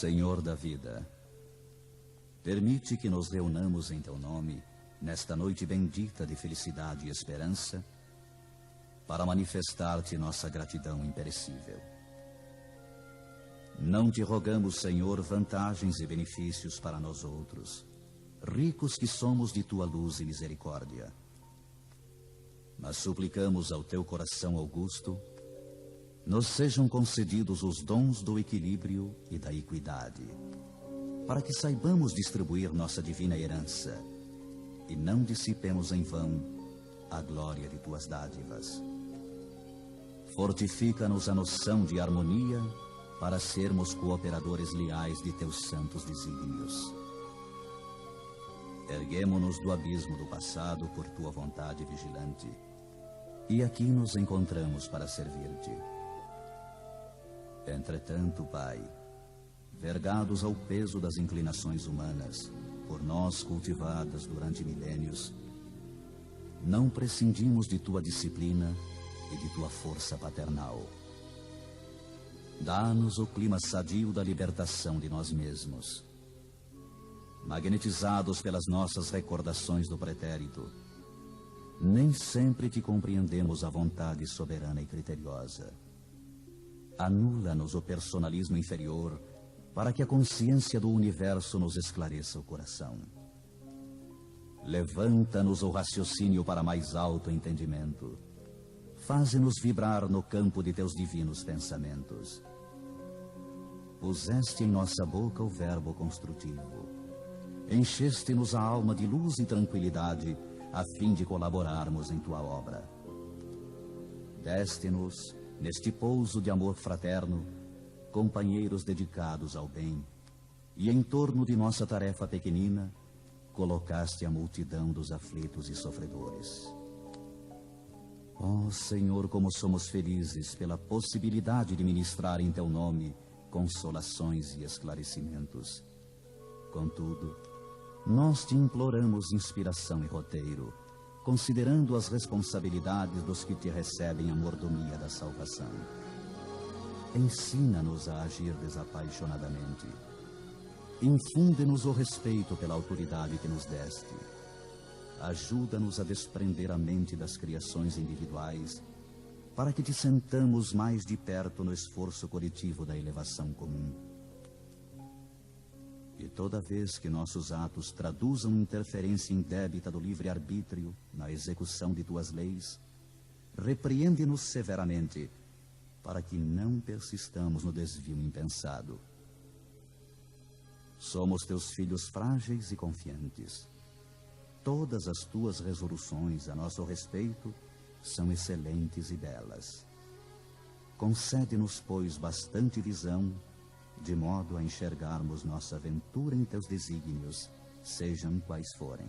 Senhor da vida, permite que nos reunamos em Teu nome, nesta noite bendita de felicidade e esperança, para manifestar-te nossa gratidão imperecível. Não te rogamos, Senhor, vantagens e benefícios para nós outros, ricos que somos de Tua luz e misericórdia. Mas suplicamos ao Teu coração augusto, nos sejam concedidos os dons do equilíbrio e da equidade, para que saibamos distribuir nossa divina herança e não dissipemos em vão a glória de Tuas dádivas. Fortifica-nos a noção de harmonia para sermos cooperadores leais de Teus santos desígnios. Erguemo-nos do abismo do passado por Tua vontade vigilante, e aqui nos encontramos para servir-te. Entretanto, Pai, vergados ao peso das inclinações humanas, por nós cultivadas durante milênios, não prescindimos de Tua disciplina e de Tua força paternal. Dá-nos o clima sadio da libertação de nós mesmos. Magnetizados pelas nossas recordações do pretérito, nem sempre te compreendemos a vontade soberana e criteriosa. Anula-nos o personalismo inferior para que a consciência do universo nos esclareça o coração. Levanta-nos o raciocínio para mais alto entendimento. Faze-nos vibrar no campo de Teus divinos pensamentos. Puseste em nossa boca o verbo construtivo. Encheste-nos a alma de luz e tranquilidade a fim de colaborarmos em Tua obra. Deste-nos, neste pouso de amor fraterno, companheiros dedicados ao bem, e em torno de nossa tarefa pequenina, colocaste a multidão dos aflitos e sofredores. Ó Senhor, como somos felizes pela possibilidade de ministrar em Teu nome consolações e esclarecimentos. Contudo, nós Te imploramos inspiração e roteiro, considerando as responsabilidades dos que Te recebem a mordomia da salvação. Ensina-nos a agir desapaixonadamente. Infunde-nos o respeito pela autoridade que nos deste. Ajuda-nos a desprender a mente das criações individuais, para que Te sentamos mais de perto no esforço coletivo da elevação comum. E toda vez que nossos atos traduzam interferência indébita do livre-arbítrio na execução de Tuas leis, repreende-nos severamente, para que não persistamos no desvio impensado. Somos Teus filhos frágeis e confiantes. Todas as Tuas resoluções a nosso respeito são excelentes e belas. Concede-nos, pois, bastante visão, de modo a enxergarmos nossa aventura em Teus desígnios, sejam quais forem.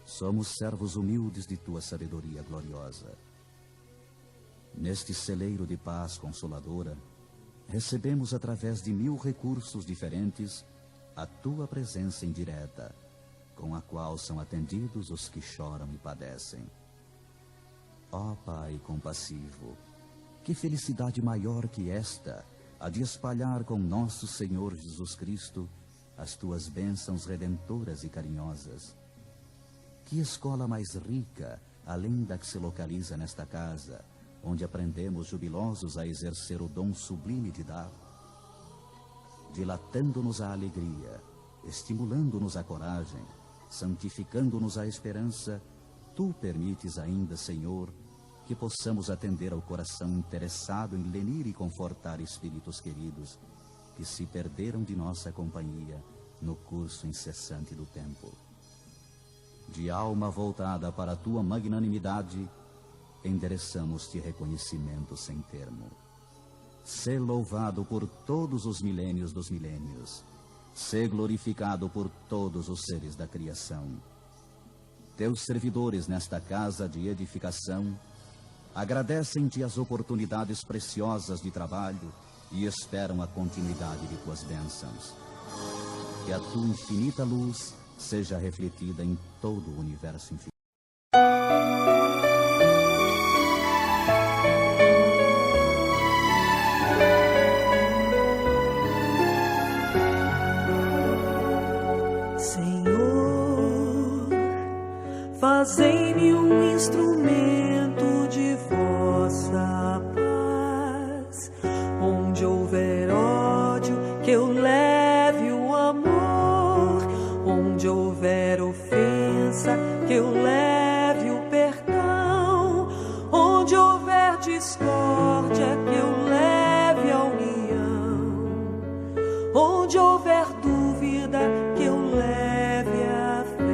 Somos servos humildes de Tua sabedoria gloriosa. Neste celeiro de paz consoladora, recebemos através de 1000 recursos diferentes a Tua presença indireta, com a qual são atendidos os que choram e padecem. Ó Pai compassivo, que felicidade maior que esta, a de espalhar com nosso Senhor Jesus Cristo as Tuas bênçãos redentoras e carinhosas. Que escola mais rica, além da que se localiza nesta casa, onde aprendemos jubilosos a exercer o dom sublime de dar, dilatando-nos a alegria, estimulando-nos a coragem, santificando-nos a esperança, Tu permites ainda, Senhor, que possamos atender ao coração interessado em lenir e confortar espíritos queridos que se perderam de nossa companhia no curso incessante do tempo. De alma voltada para a Tua magnanimidade, endereçamos-te reconhecimento sem termo. Sê louvado por todos os milênios dos milênios. Sê glorificado por todos os seres da criação. Teus servidores nesta casa de edificação agradecem-te as oportunidades preciosas de trabalho e esperam a continuidade de Tuas bênçãos. Que a Tua infinita luz seja refletida em todo o universo infinito. fazei-me um instrumento de vossa paz. Onde houver ódio, que eu leve o amor. Onde houver ofensa, que eu leve o perdão. Onde houver discórdia, que eu leve a união. Onde houver dúvida, que eu leve a fé.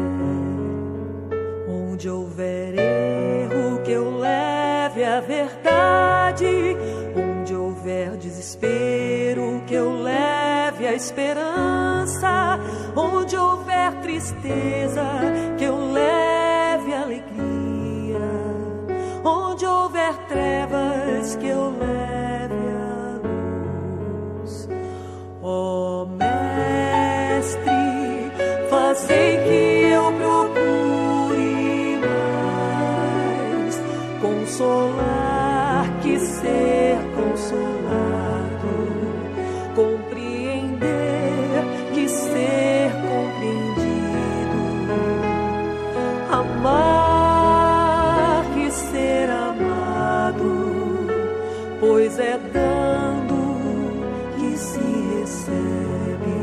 Onde houver erro, que eu leve a verdade. Onde houver desespero, que eu leve a esperança. Onde houver tristeza, que eu leve a alegria. Onde houver trevas, que eu leve a luz. Ó Mestre, fazei que eu procure mais consolar que ser consolado, compreender que ser compreendido, amar que ser amado, pois é dando que se recebe,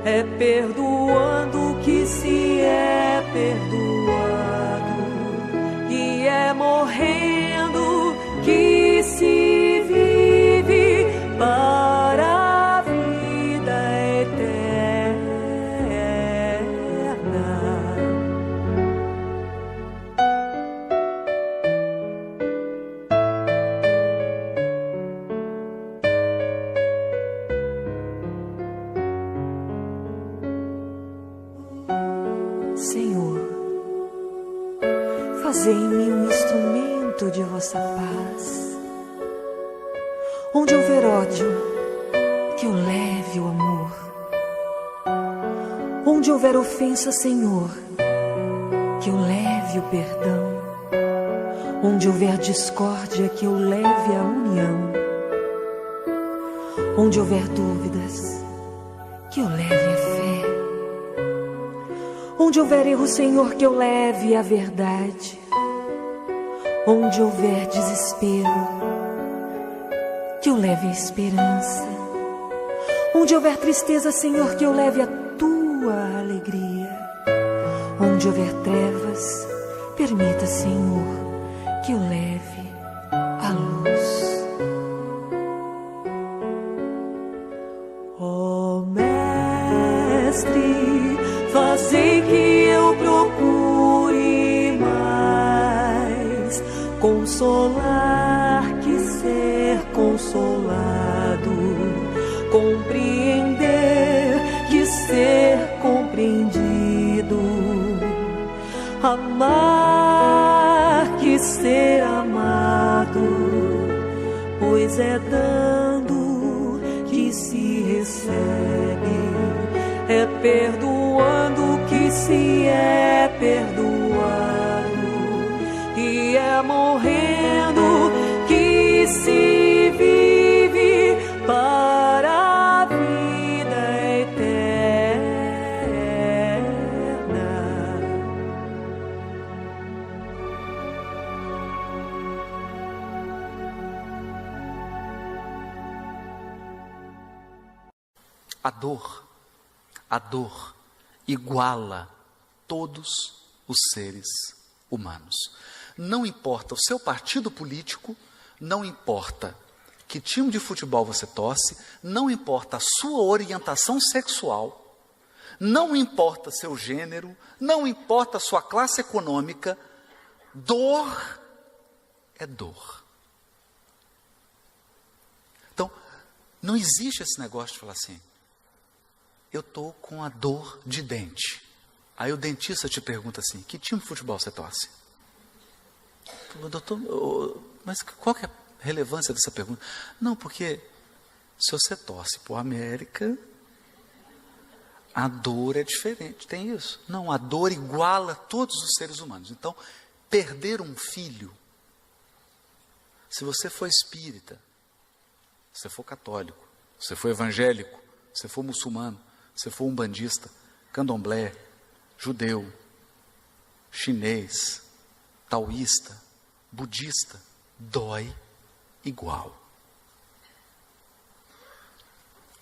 é perdoando que se é perdoado, e é morrendo que se vive para a vida eterna. Senhor, fazei-me um instrumento de vossa paz. Onde houver ódio, que eu leve o amor. Onde houver ofensa, Senhor, que eu leve o perdão. Onde houver discórdia, que eu leve a união. Onde houver dúvidas, que eu leve a fé. Onde houver erro, Senhor, que eu leve a verdade. Onde houver desespero, que eu leve a esperança. Onde houver tristeza, Senhor, que eu leve a tua alegria. Onde houver trevas, permita, Senhor, que eu leve a luz. Ó Mestre, fazei que eu procure mais consolar que ser consolado, compreender que ser compreendido, amar que ser amado, pois é dando que se recebe, é perdoando que se é perdoado, e é morrendo que se vive para a vida eterna. A dor iguala todos os seres humanos. Não importa o seu partido político, não importa que time de futebol você torce, não importa a sua orientação sexual, não importa seu gênero, não importa a sua classe econômica, dor é dor. Então, não existe esse negócio de falar assim, eu estou com a dor de dente. Aí o dentista te pergunta assim, que time de futebol você torce? Doutor, mas qual que é a relevância dessa pergunta? Não, porque se você torce por América, a dor é diferente, tem isso? Não, a dor iguala todos os seres humanos. Então, perder um filho, se você for espírita, se você for católico, se você for evangélico, se você for muçulmano, se você for umbandista, candomblé, judeu, chinês, taoísta, budista, dói igual.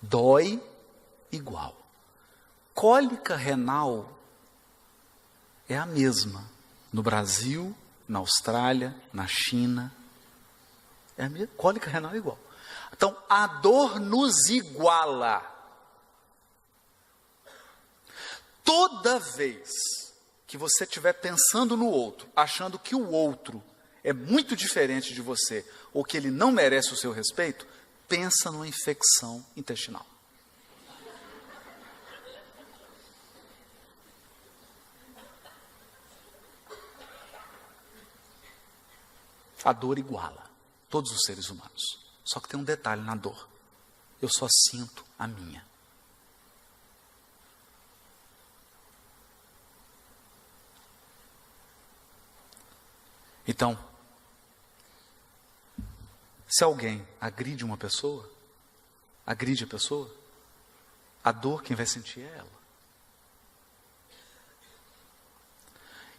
Dói igual. Cólica renal é a mesma no Brasil, na Austrália, na China. É a mesma. Cólica renal é igual. Então, a dor nos iguala. Toda vez que você estiver pensando no outro, achando que o outro é muito diferente de você, ou que ele não merece o seu respeito, pensa numa infecção intestinal. A dor iguala todos os seres humanos. Só que tem um detalhe na dor. Eu só sinto a minha. Então, se alguém agride uma pessoa, agride a pessoa, a dor quem vai sentir é ela.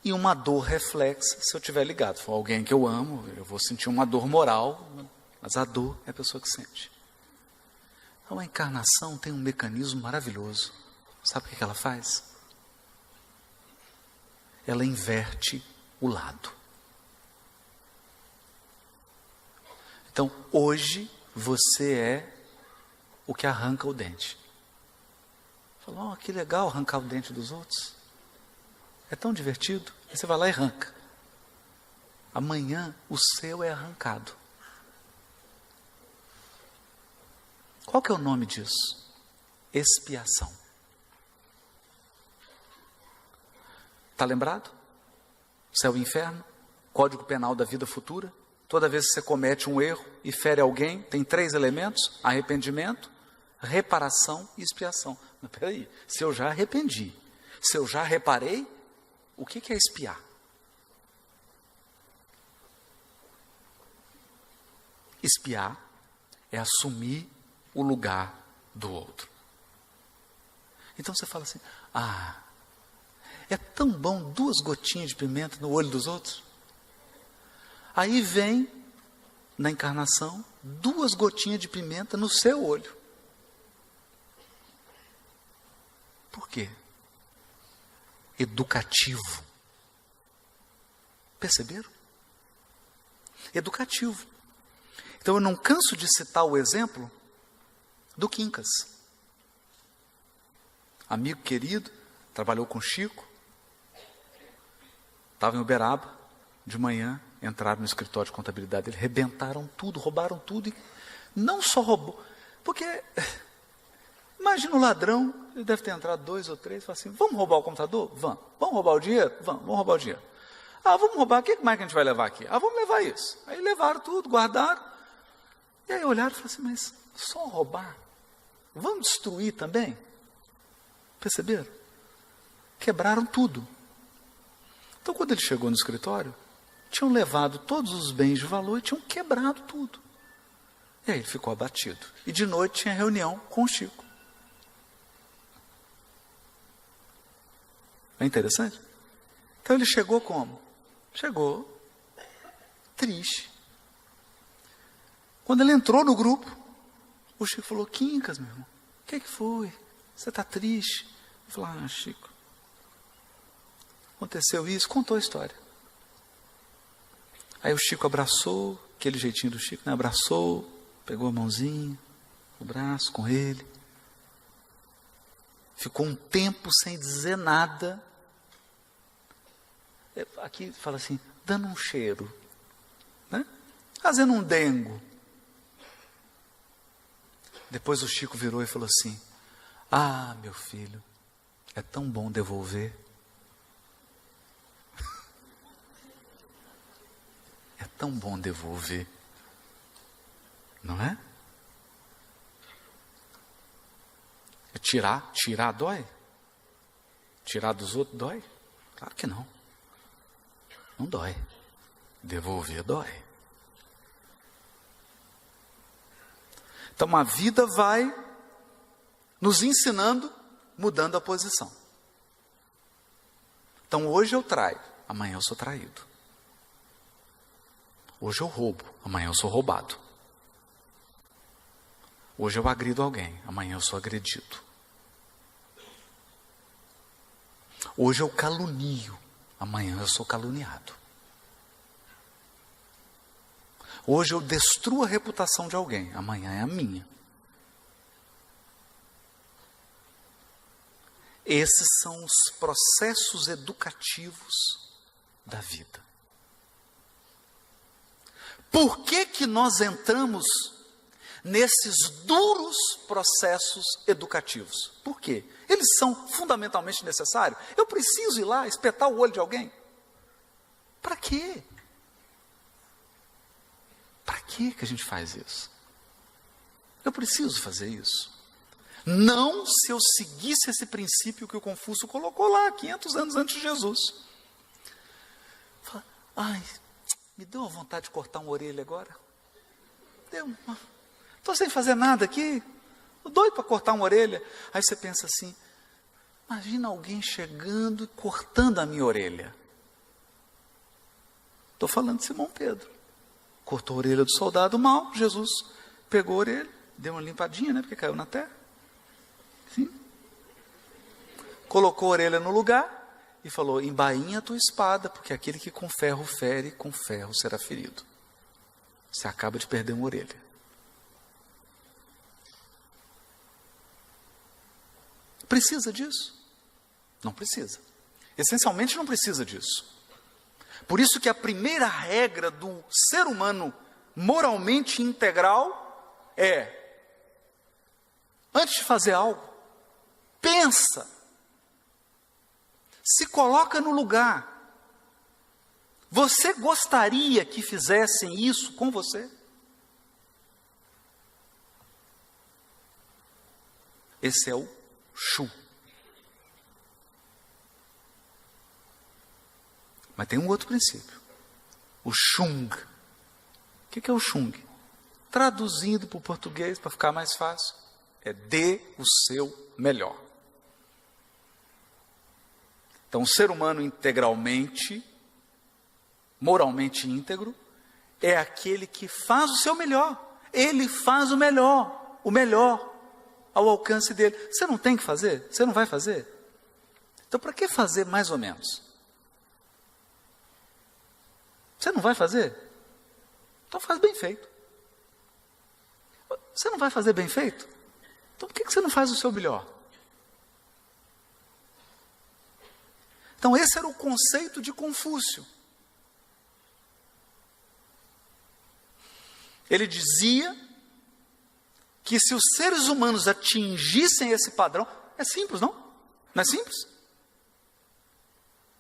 E uma dor reflexa, se eu estiver ligado, for alguém que eu amo, eu vou sentir uma dor moral, mas a dor é a pessoa que sente. Então a encarnação tem um mecanismo maravilhoso. Sabe o que ela faz? Ela inverte o lado. Então hoje você é o que arranca o dente. Falou, que legal arrancar o dente dos outros. É tão divertido. Aí você vai lá e arranca. Amanhã o seu é arrancado. Qual que é o nome disso? Expiação. Está lembrado? Céu e inferno, Código Penal da vida futura. Toda vez que você comete um erro e fere alguém, tem 3 elementos: arrependimento, reparação e expiação. Mas peraí, se eu já arrependi, se eu já reparei, o que é expiar? Expiar é assumir o lugar do outro. Então você fala assim, é tão bom 2 gotinhas de pimenta no olho dos outros. Aí vem, na encarnação, 2 gotinhas de pimenta no seu olho. Por quê? Educativo. Perceberam? Educativo. Então eu não canso de citar o exemplo do Quincas. Amigo querido, trabalhou com Chico, estava em Uberaba, de manhã, entraram no escritório de contabilidade dele, rebentaram tudo, roubaram tudo, e não só roubou, porque imagina o ladrão, ele deve ter entrado 2 ou 3, fala assim, vamos roubar o computador? Vamos. Vamos roubar o dinheiro? Vamos roubar o dinheiro. Vamos roubar, o que mais que a gente vai levar aqui? Vamos levar isso. Aí levaram tudo, guardaram, e aí olharam e falaram assim, mas só roubar? Vamos destruir também? Perceberam? Quebraram tudo. Então quando ele chegou no escritório, tinham levado todos os bens de valor e tinham quebrado tudo. E aí ele ficou abatido. E de noite tinha reunião com o Chico. É interessante? Então ele chegou como? Chegou triste. Quando ele entrou no grupo, o Chico falou, Quincas, meu irmão, o que foi? Você está triste? Ele falou, Chico, aconteceu isso, contou a história. Aí o Chico abraçou, aquele jeitinho do Chico, né? Abraçou, pegou a mãozinha, o braço com ele. Ficou um tempo sem dizer nada. Aqui fala assim, dando um cheiro, né? Fazendo um dengo. Depois o Chico virou e falou assim, meu filho, é tão bom devolver. É tão bom devolver. Não é? Tirar dói? Tirar dos outros dói? Claro que não. Não dói. Devolver dói. Então a vida vai nos ensinando, mudando a posição. Então hoje eu traio. amanhã eu sou traído. Hoje eu roubo, amanhã eu sou roubado. Hoje eu agrido alguém, amanhã eu sou agredido. Hoje eu calunio, amanhã eu sou caluniado. Hoje eu destruo a reputação de alguém, amanhã é a minha. Esses são os processos educativos da vida. Por que que nós entramos nesses duros processos educativos? Por quê? Eles são fundamentalmente necessários. Eu preciso ir lá espetar o olho de alguém? Para quê? Para que a gente faz isso? Eu preciso fazer isso. Não se eu seguisse esse princípio que o Confúcio colocou lá, 500 anos antes de Jesus. Ai, me deu uma vontade de cortar uma orelha agora. Estou sem fazer nada aqui. Estou doido para cortar uma orelha. Aí você pensa assim, imagina alguém chegando e cortando a minha orelha. Estou falando de Simão Pedro. Cortou a orelha do soldado mau, Jesus pegou a orelha, deu uma limpadinha, né, porque caiu na terra. Sim. Colocou a orelha no lugar e falou, embainha a tua espada, porque aquele que com ferro fere, com ferro será ferido. Você acaba de perder uma orelha. Precisa disso? Não precisa. Essencialmente não precisa disso. Por isso que a primeira regra do ser humano moralmente integral é, antes de fazer algo, pensa, se coloca no lugar. Você gostaria que fizessem isso com você? Esse é o Shu. Mas tem um outro princípio, o Shung. O que é o Shung? Traduzindo para o português, para ficar mais fácil, é dê o seu melhor. Então, o ser humano integralmente, moralmente íntegro, é aquele que faz o seu melhor. Ele faz o melhor ao alcance dele. Você não tem que fazer? Você não vai fazer? Então, para que fazer mais ou menos? Você não vai fazer? Então faz bem feito. Você não vai fazer bem feito? Então por que você não faz o seu melhor? Então esse era o conceito de Confúcio. Ele dizia que se os seres humanos atingissem esse padrão, é simples, não? Não é simples?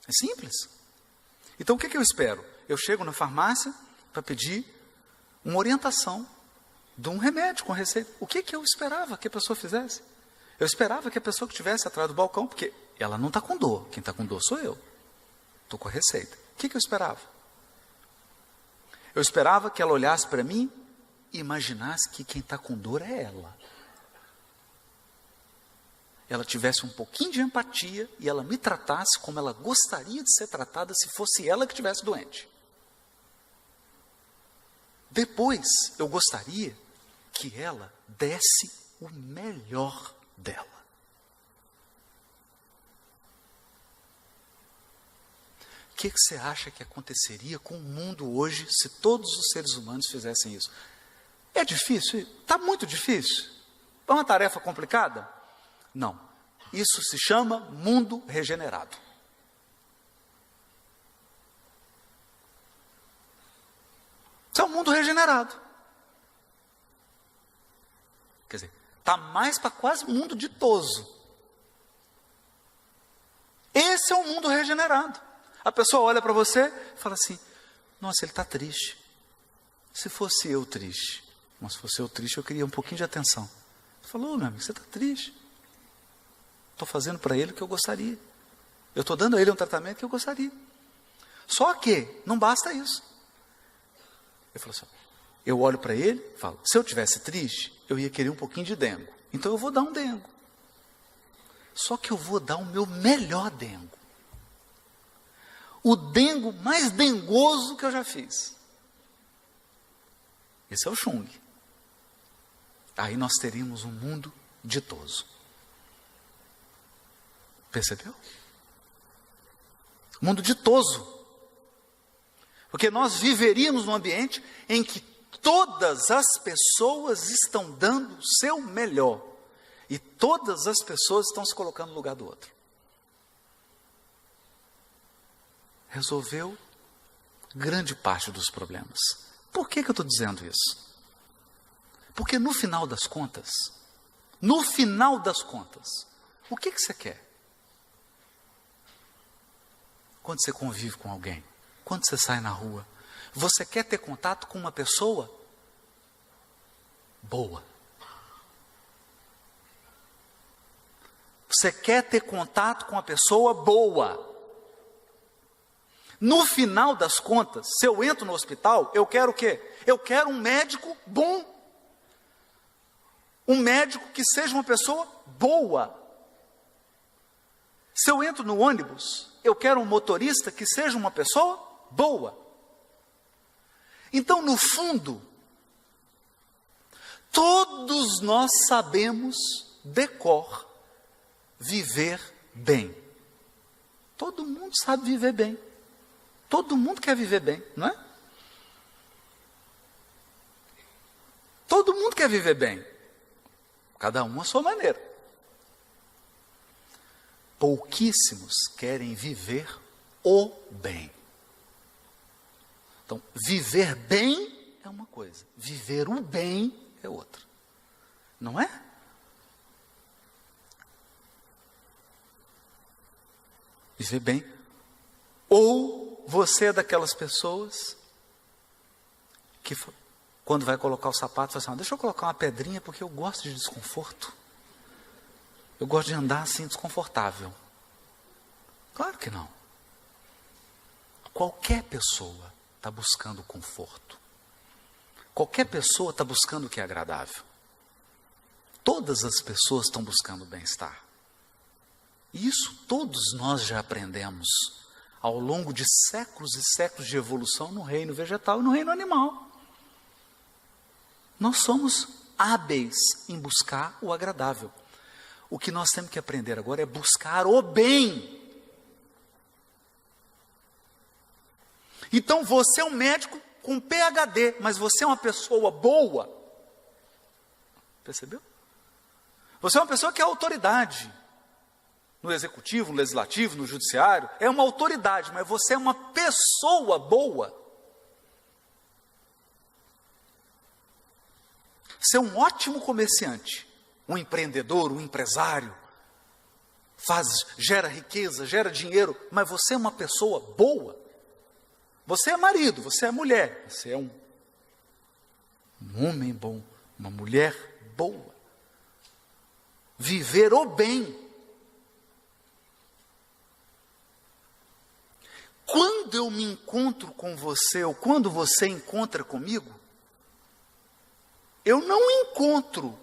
É simples. Então o que eu espero? Eu chego na farmácia para pedir uma orientação de um remédio com receita. O que eu esperava que a pessoa fizesse? Eu esperava que a pessoa que estivesse atrás do balcão, porque ela não está com dor, quem está com dor sou eu. Estou com a receita. O que eu esperava? Eu esperava que ela olhasse para mim e imaginasse que quem está com dor é ela. Ela tivesse um pouquinho de empatia e ela me tratasse como ela gostaria de ser tratada se fosse ela que estivesse doente. Depois, eu gostaria que ela desse o melhor dela. O que você acha que aconteceria com o mundo hoje se todos os seres humanos fizessem isso? É difícil? Está muito difícil? É uma tarefa complicada? Não. Isso se chama mundo regenerado. Isso é um mundo regenerado. Quer dizer, está mais para quase mundo ditoso. Esse é um mundo regenerado. A pessoa olha para você e fala assim, nossa, ele está triste. Se fosse eu triste. Mas se fosse eu triste, eu queria um pouquinho de atenção. Você falou, meu amigo, você está triste. Estou fazendo para ele o que eu gostaria. Eu estou dando a ele um tratamento que eu gostaria. Só que não basta isso. Eu falo assim, eu olho para ele e falo, se eu tivesse triste, eu ia querer um pouquinho de dengo. Então eu vou dar um dengo. Só que eu vou dar o meu melhor dengo. o dengo mais dengoso que eu já fiz. Esse é o Chung. Aí nós teríamos um mundo ditoso. Percebeu? Mundo ditoso. Porque nós viveríamos num ambiente em que todas as pessoas estão dando o seu melhor. E todas as pessoas estão se colocando no lugar do outro. Resolveu grande parte dos problemas. Por que eu estou dizendo isso? Porque no final das contas, o que você quer? Quando você convive com alguém, quando você sai na rua, você quer ter contato com uma pessoa boa. Você quer ter contato com uma pessoa boa. No final das contas, se eu entro no hospital, eu quero o quê? Eu quero um médico bom. Um médico que seja uma pessoa boa. Se eu entro no ônibus, eu quero um motorista que seja uma pessoa boa. Então, no fundo, todos nós sabemos de cor viver bem. Todo mundo sabe viver bem. Todo mundo quer viver bem, não é? Todo mundo quer viver bem. Cada um à sua maneira. Pouquíssimos querem viver o bem. Então, viver bem é uma coisa, viver o bem é outra. Não é? Viver bem. Ou você é daquelas pessoas que, quando vai colocar o sapato, fala assim: deixa eu colocar uma pedrinha porque eu gosto de desconforto. Eu gosto de andar assim desconfortável. Claro que não. Qualquer pessoa está buscando conforto. Qualquer pessoa está buscando o que é agradável. Todas as pessoas estão buscando bem-estar. E isso todos nós já aprendemos ao longo de séculos e séculos de evolução no reino vegetal e no reino animal. Nós somos hábeis em buscar o agradável. O que nós temos que aprender agora é buscar o bem. Então você é um médico com PhD, mas você é uma pessoa boa. Percebeu? Você é uma pessoa que é autoridade. No executivo, no legislativo, no judiciário, é uma autoridade, mas você é uma pessoa boa. Você é um ótimo comerciante, um empreendedor, um empresário, gera riqueza, gera dinheiro, mas você é uma pessoa boa. Você é marido, você é mulher, você é um homem bom, uma mulher boa. Viver o bem. Quando eu me encontro com você, ou quando você encontra comigo, eu não encontro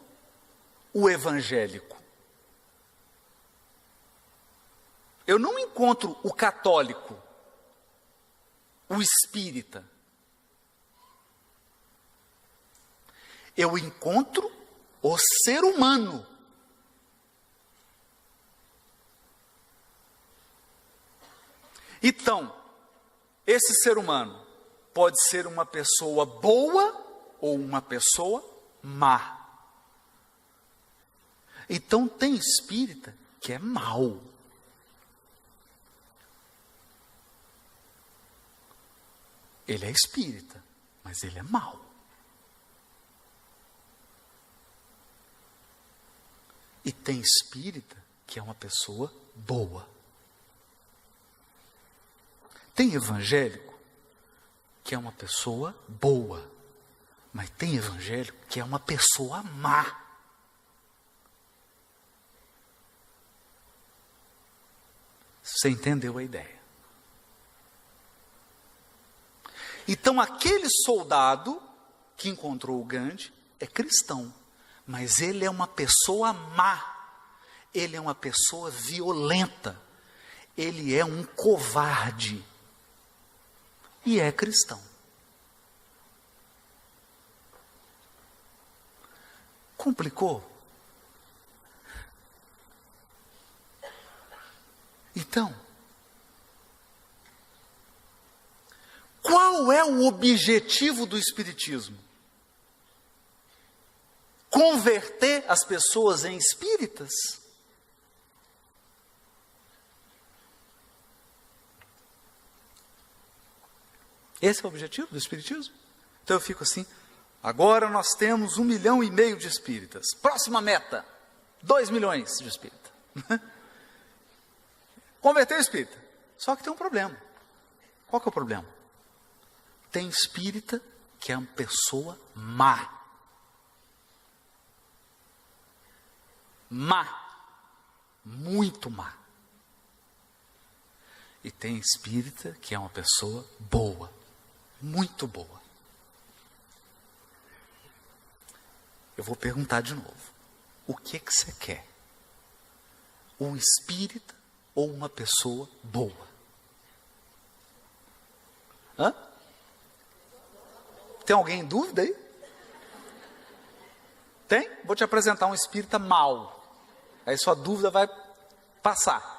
o evangélico. Eu não encontro o católico, o espírita. Eu encontro o ser humano. Então, esse ser humano pode ser uma pessoa boa ou uma pessoa má. Então tem espírita que é mau. Ele é espírita, mas ele é mau. E tem espírita que é uma pessoa boa. Tem evangélico que é uma pessoa boa, mas tem evangélico que é uma pessoa má. Você entendeu a ideia? Então aquele soldado que encontrou o Gandhi é cristão, mas ele é uma pessoa má, ele é uma pessoa violenta, ele é um covarde. e é cristão. Complicou? Então, qual é o objetivo do Espiritismo? Converter as pessoas em espíritas? Esse é o objetivo do Espiritismo? Então eu fico assim, agora nós temos 1,5 milhão de espíritas. Próxima meta, 2 milhões de espíritas. Converter o espírita. Só que tem um problema. Qual que é o problema? Tem espírita que é uma pessoa má. Má. Muito má. E tem espírita que é uma pessoa boa. Muito boa. Eu vou perguntar de novo. O que você quer? Um espírita ou uma pessoa boa? Hã? Tem alguém em dúvida aí? Tem? Vou te apresentar um espírita mau. Aí sua dúvida vai passar.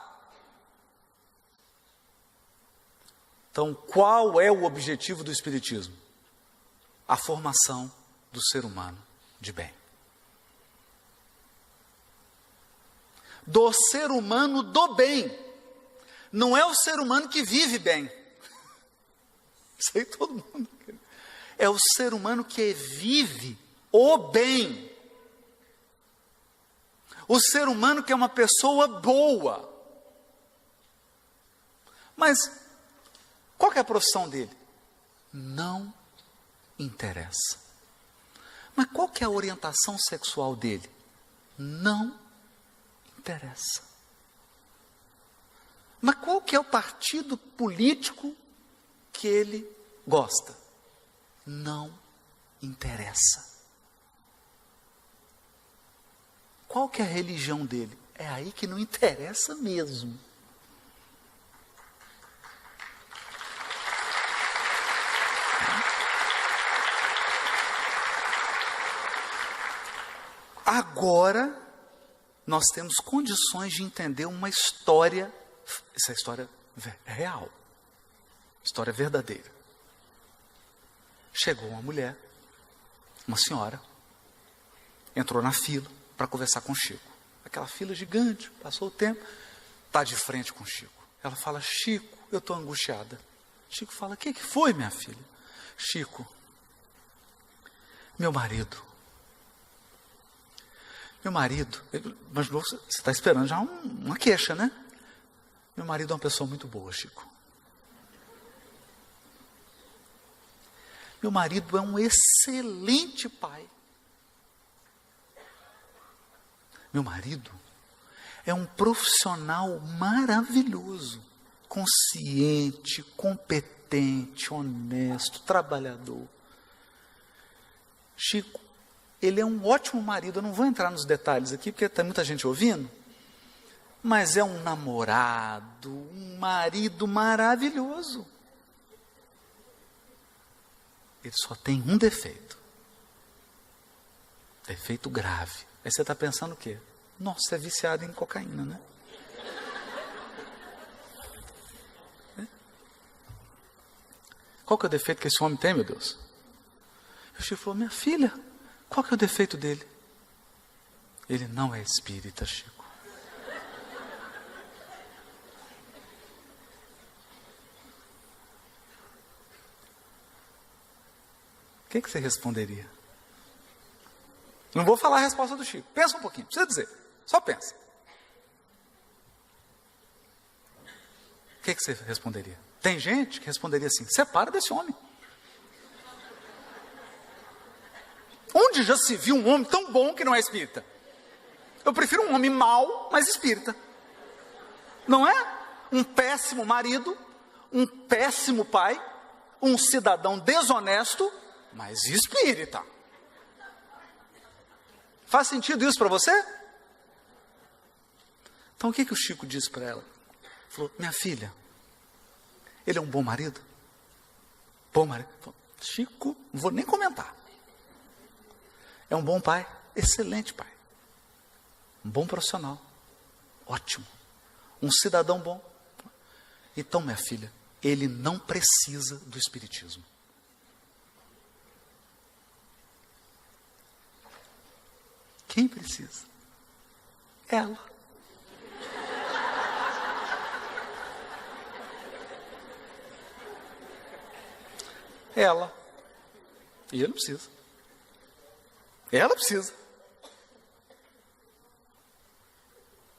Então, qual é o objetivo do Espiritismo? A formação do ser humano de bem. Do ser humano do bem. Não é o ser humano que vive bem. Isso aí todo mundo quer. É o ser humano que vive o bem. O ser humano que é uma pessoa boa. Mas qual que é a profissão dele? Não interessa. Mas qual que é a orientação sexual dele? Não interessa. Mas qual que é o partido político que ele gosta? Não interessa. Qual que é a religião dele? É aí que não interessa mesmo. Agora, nós temos condições de entender uma história, essa história é real, história verdadeira. Chegou uma mulher, uma senhora, entrou na fila para conversar com o Chico. Aquela fila gigante, passou o tempo, está de frente com o Chico. Ela fala: Chico, eu estou angustiada. Chico fala: o que foi, minha filha? Chico, meu marido, mas você está esperando já uma queixa, né? Meu marido é uma pessoa muito boa, Chico. Meu marido é um excelente pai. Meu marido é um profissional maravilhoso, consciente, competente, honesto, trabalhador. Chico, ele é um ótimo marido. Eu não vou entrar nos detalhes aqui, porque tem muita gente ouvindo, mas é um namorado, um marido maravilhoso. Ele só tem um defeito. Defeito grave. Aí você está pensando o quê? Nossa, é viciado em cocaína, né? Qual que é o defeito que esse homem tem, meu Deus? O Chico falou: minha filha, qual que é o defeito dele? Ele não é espírita, Chico. O que você responderia? Não vou falar a resposta do Chico. Pensa um pouquinho, não precisa dizer. Só pensa. O que você responderia? Tem gente que responderia assim: separa desse homem. Onde já se viu um homem tão bom que não é espírita? Eu prefiro um homem mau, mas espírita. Não é? Um péssimo marido, um péssimo pai, um cidadão desonesto, mas espírita. Faz sentido isso para você? Então o que o Chico disse para ela? Falou: minha filha, ele é um bom marido? Pô, Maria, Chico, não vou nem comentar. É um bom pai, excelente pai. Um bom profissional, ótimo. Um cidadão bom. Então, minha filha, ele não precisa do espiritismo. Quem precisa? Ela. Ela. E ele não precisa. Ela precisa.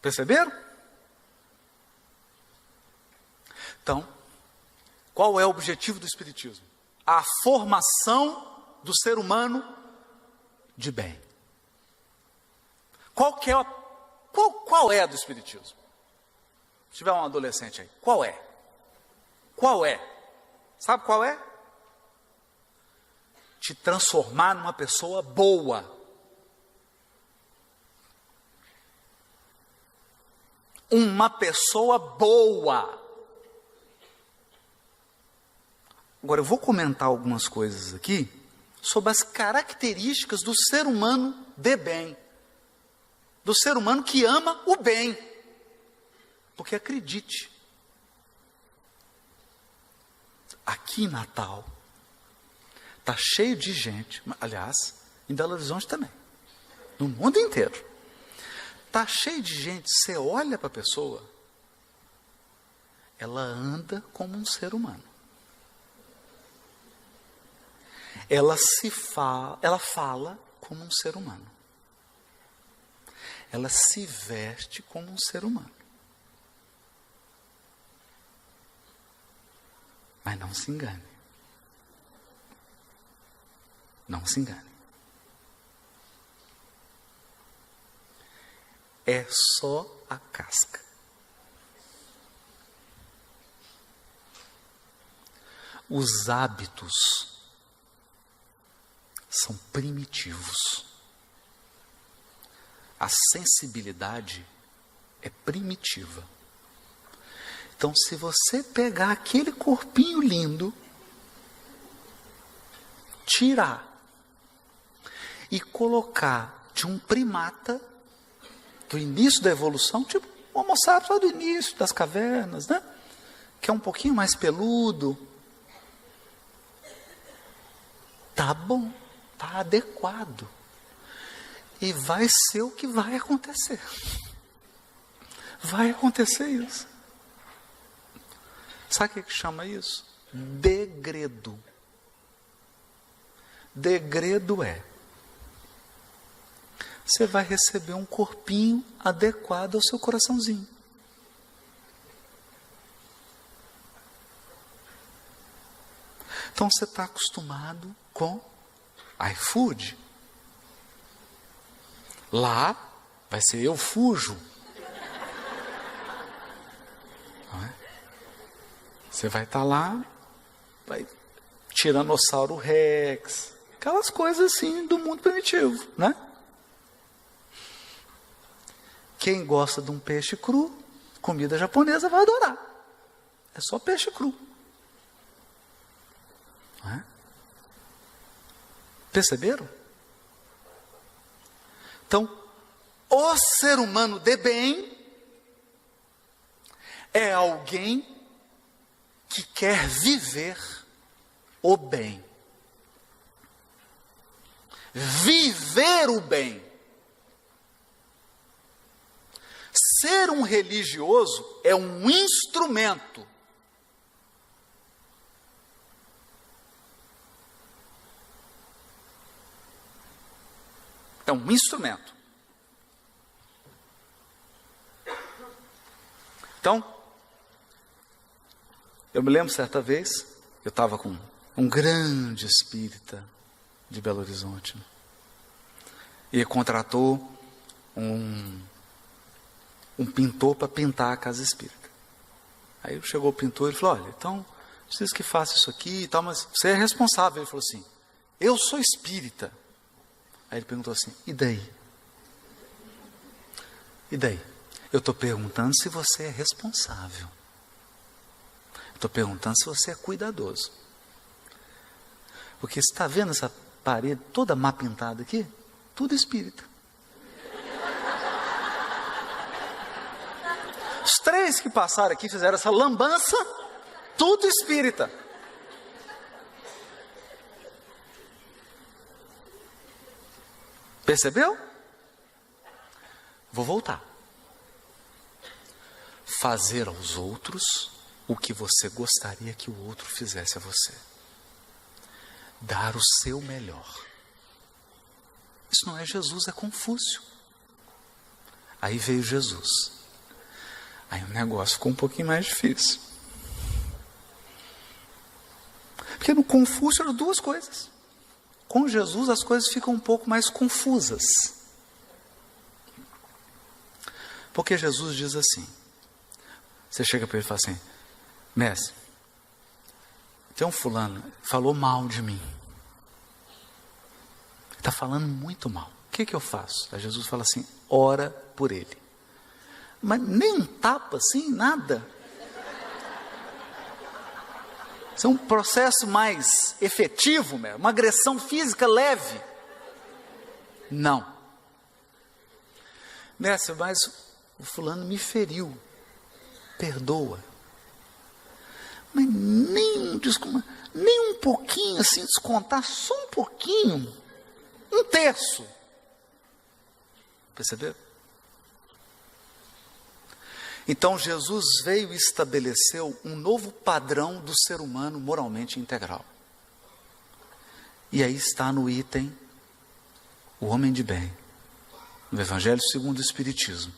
Perceberam? Então, qual é o objetivo do espiritismo? A formação do ser humano de bem. Qual é a do espiritismo? Se tiver um adolescente aí, qual é? Qual é? Sabe qual é? Te transformar numa pessoa boa. Uma pessoa boa. Agora eu vou comentar algumas coisas aqui sobre as características do ser humano de bem. Do ser humano que ama o bem. Porque acredite, aqui em Natal está cheio de gente, aliás, em Belo Horizonte também, no mundo inteiro. Está cheio de gente, você olha para a pessoa, ela anda como um ser humano. Ela fala como um ser humano. Ela se veste como um ser humano. Mas não se engane. Não se engane. É só a casca. Os hábitos são primitivos. A sensibilidade é primitiva. Então, se você pegar aquele corpinho lindo, tirar e colocar de um primata do início da evolução, tipo o Homo sapiens lá do início das cavernas, né? Que é um pouquinho mais peludo, tá bom, tá adequado. E vai ser o que vai acontecer. Vai acontecer isso. Sabe o que chama isso? Degredo. Degredo é: você vai receber um corpinho adequado ao seu coraçãozinho. Então você está acostumado com iFood. Lá vai ser eu fujo. Não é? Você vai estar lá, vai Tiranossauro Rex, aquelas coisas assim do mundo primitivo, né? Quem gosta de um peixe cru, comida japonesa, vai adorar. É só peixe cru. Não é? Perceberam? Então, o ser humano de bem é alguém que quer viver o bem. Viver o bem. Ser um religioso é um instrumento. É um instrumento. Então, eu me lembro certa vez, eu estava com um grande espírita de Belo Horizonte, né? E contratou um pintor para pintar a casa espírita. Aí chegou o pintor e falou: olha, então, preciso que faça isso aqui e tal, mas você é responsável. Ele falou assim: eu sou espírita. Aí ele perguntou assim: e daí? E daí? Eu estou perguntando se você é responsável. Estou perguntando se você é cuidadoso. Porque você está vendo essa parede toda má pintada aqui? Tudo espírita. Os 3 que passaram aqui fizeram essa lambança, tudo espírita. Percebeu? Vou voltar. Fazer aos outros o que você gostaria que o outro fizesse a você. Dar o seu melhor. Isso não é Jesus, é Confúcio. Aí veio Jesus. Aí o negócio ficou um pouquinho mais difícil. Porque no Confúcio eram 2 coisas. Com Jesus as coisas ficam um pouco mais confusas. Porque Jesus diz assim, você chega para ele e fala assim, mestre, tem um fulano, falou mal de mim. Ele está falando muito mal. O que eu faço? Aí Jesus fala assim, ora por ele. Mas nem um tapa assim, nada. Isso é um processo mais efetivo, uma agressão física leve. Não. Mestre, mas o fulano me feriu. Perdoa. Mas nem um pouquinho assim, descontar só um pouquinho. 1/3. Perceberam? Então Jesus veio e estabeleceu um novo padrão do ser humano moralmente integral. E aí está no item o homem de bem, no Evangelho segundo o Espiritismo,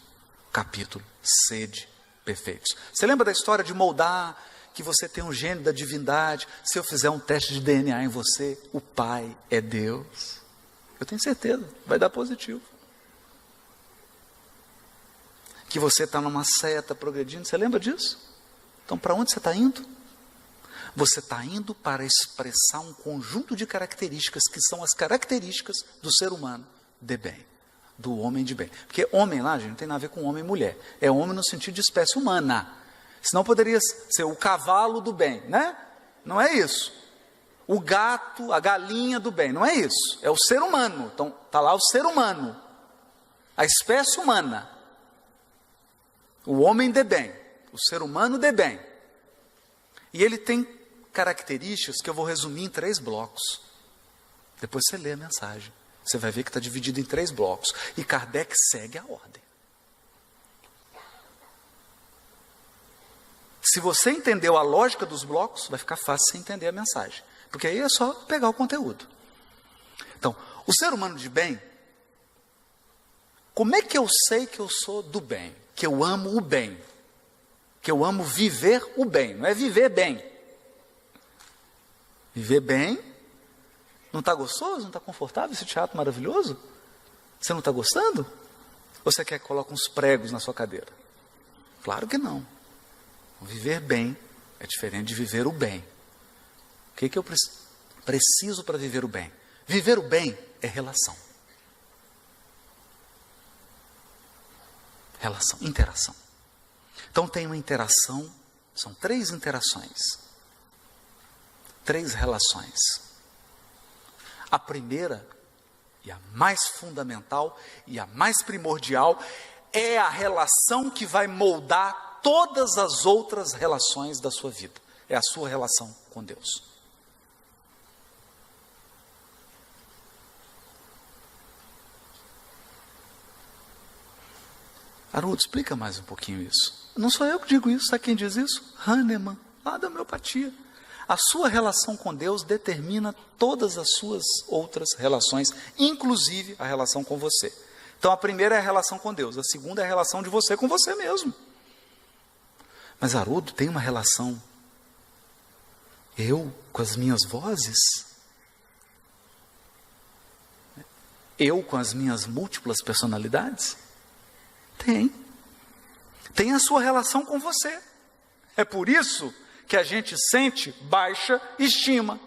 capítulo Sede Perfeitos. Você lembra da história de moldar, que você tem um gênio da divindade, se eu fizer um teste de DNA em você, o Pai é Deus? Eu tenho certeza, vai dar positivo. Que você está numa seta progredindo, você lembra disso? Então para onde você está indo? Você está indo para expressar um conjunto de características que são as características do ser humano de bem, do homem de bem. Porque homem lá, gente, não tem nada a ver com homem e mulher. É homem no sentido de espécie humana. Senão poderia ser o cavalo do bem, né? Não é isso. O gato, a galinha do bem, não é isso. É o ser humano. Então está lá o ser humano, a espécie humana. O homem de bem, o ser humano de bem. E ele tem características que eu vou resumir em 3 blocos. Depois você lê a mensagem. Você vai ver que está dividido em 3 blocos. E Kardec segue a ordem. Se você entendeu a lógica dos blocos, vai ficar fácil você entender a mensagem. Porque aí é só pegar o conteúdo. Então, o ser humano de bem, como é que eu sei que eu sou do bem? Que eu amo o bem, que eu amo viver o bem, não é viver bem. Viver bem, não está gostoso, não está confortável esse teatro maravilhoso? Você não está gostando? Ou você quer que coloque uns pregos na sua cadeira? Claro que não. Viver bem é diferente de viver o bem. O que eu preciso para viver o bem? Viver o bem é relação. Relação, interação. Então tem uma interação, são 3 interações, 3 relações. A primeira, e a mais fundamental, e a mais primordial, é a relação que vai moldar todas as outras relações da sua vida. É a sua relação com Deus. Haroldo, explica mais um pouquinho isso. Não sou eu que digo isso, sabe quem diz isso? Hahnemann, lá da homeopatia. A sua relação com Deus determina todas as suas outras relações, inclusive a relação com você. Então a primeira é a relação com Deus, a segunda é a relação de você com você mesmo. Mas Haroldo, tem uma relação eu com as minhas vozes? Eu com as minhas múltiplas personalidades? Tem. Tem a sua relação com você. É por isso que a gente sente baixa estima.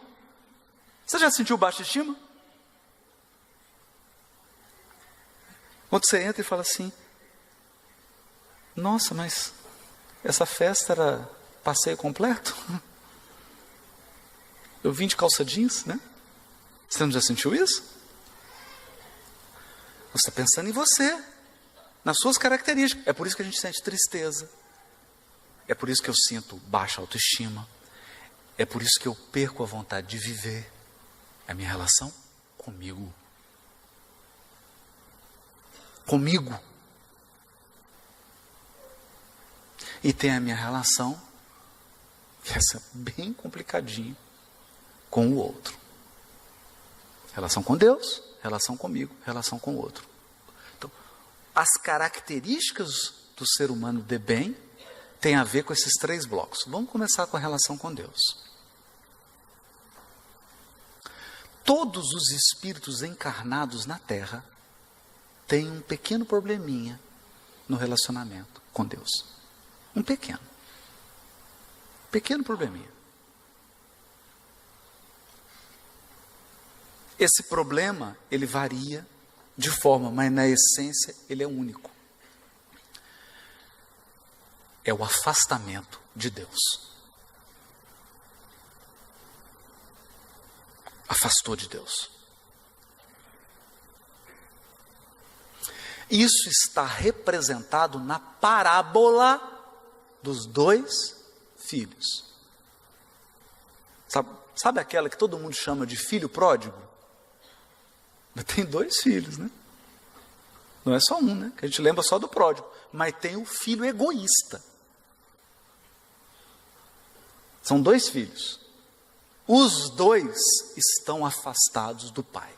Você já sentiu baixa estima? Quando você entra e fala assim, nossa, mas essa festa era passeio completo? Eu vim de calça jeans, né? Você não já sentiu isso? Você está pensando em você, nas suas características. É por isso que a gente sente tristeza. É por isso que eu sinto baixa autoestima. É por isso que eu perco a vontade de viver. É a minha relação comigo. Comigo. E tem a minha relação, que essa é bem complicadinha, com o outro. Relação com Deus, relação comigo, relação com o outro. Então, as características do ser humano de bem têm a ver com esses 3 blocos. Vamos começar com a relação com Deus. Todos os espíritos encarnados na Terra têm um pequeno probleminha no relacionamento com Deus. Um pequeno probleminha. Esse problema, ele varia de forma, mas na essência ele é único. É o afastamento de Deus. Afastou de Deus. Isso está representado na parábola dos 2 filhos. Sabe aquela que todo mundo chama de filho pródigo? Mas tem 2 filhos, né? Não é só um, né? Que a gente lembra só do pródigo. Mas tem o filho egoísta. São 2 filhos. Os 2 estão afastados do pai.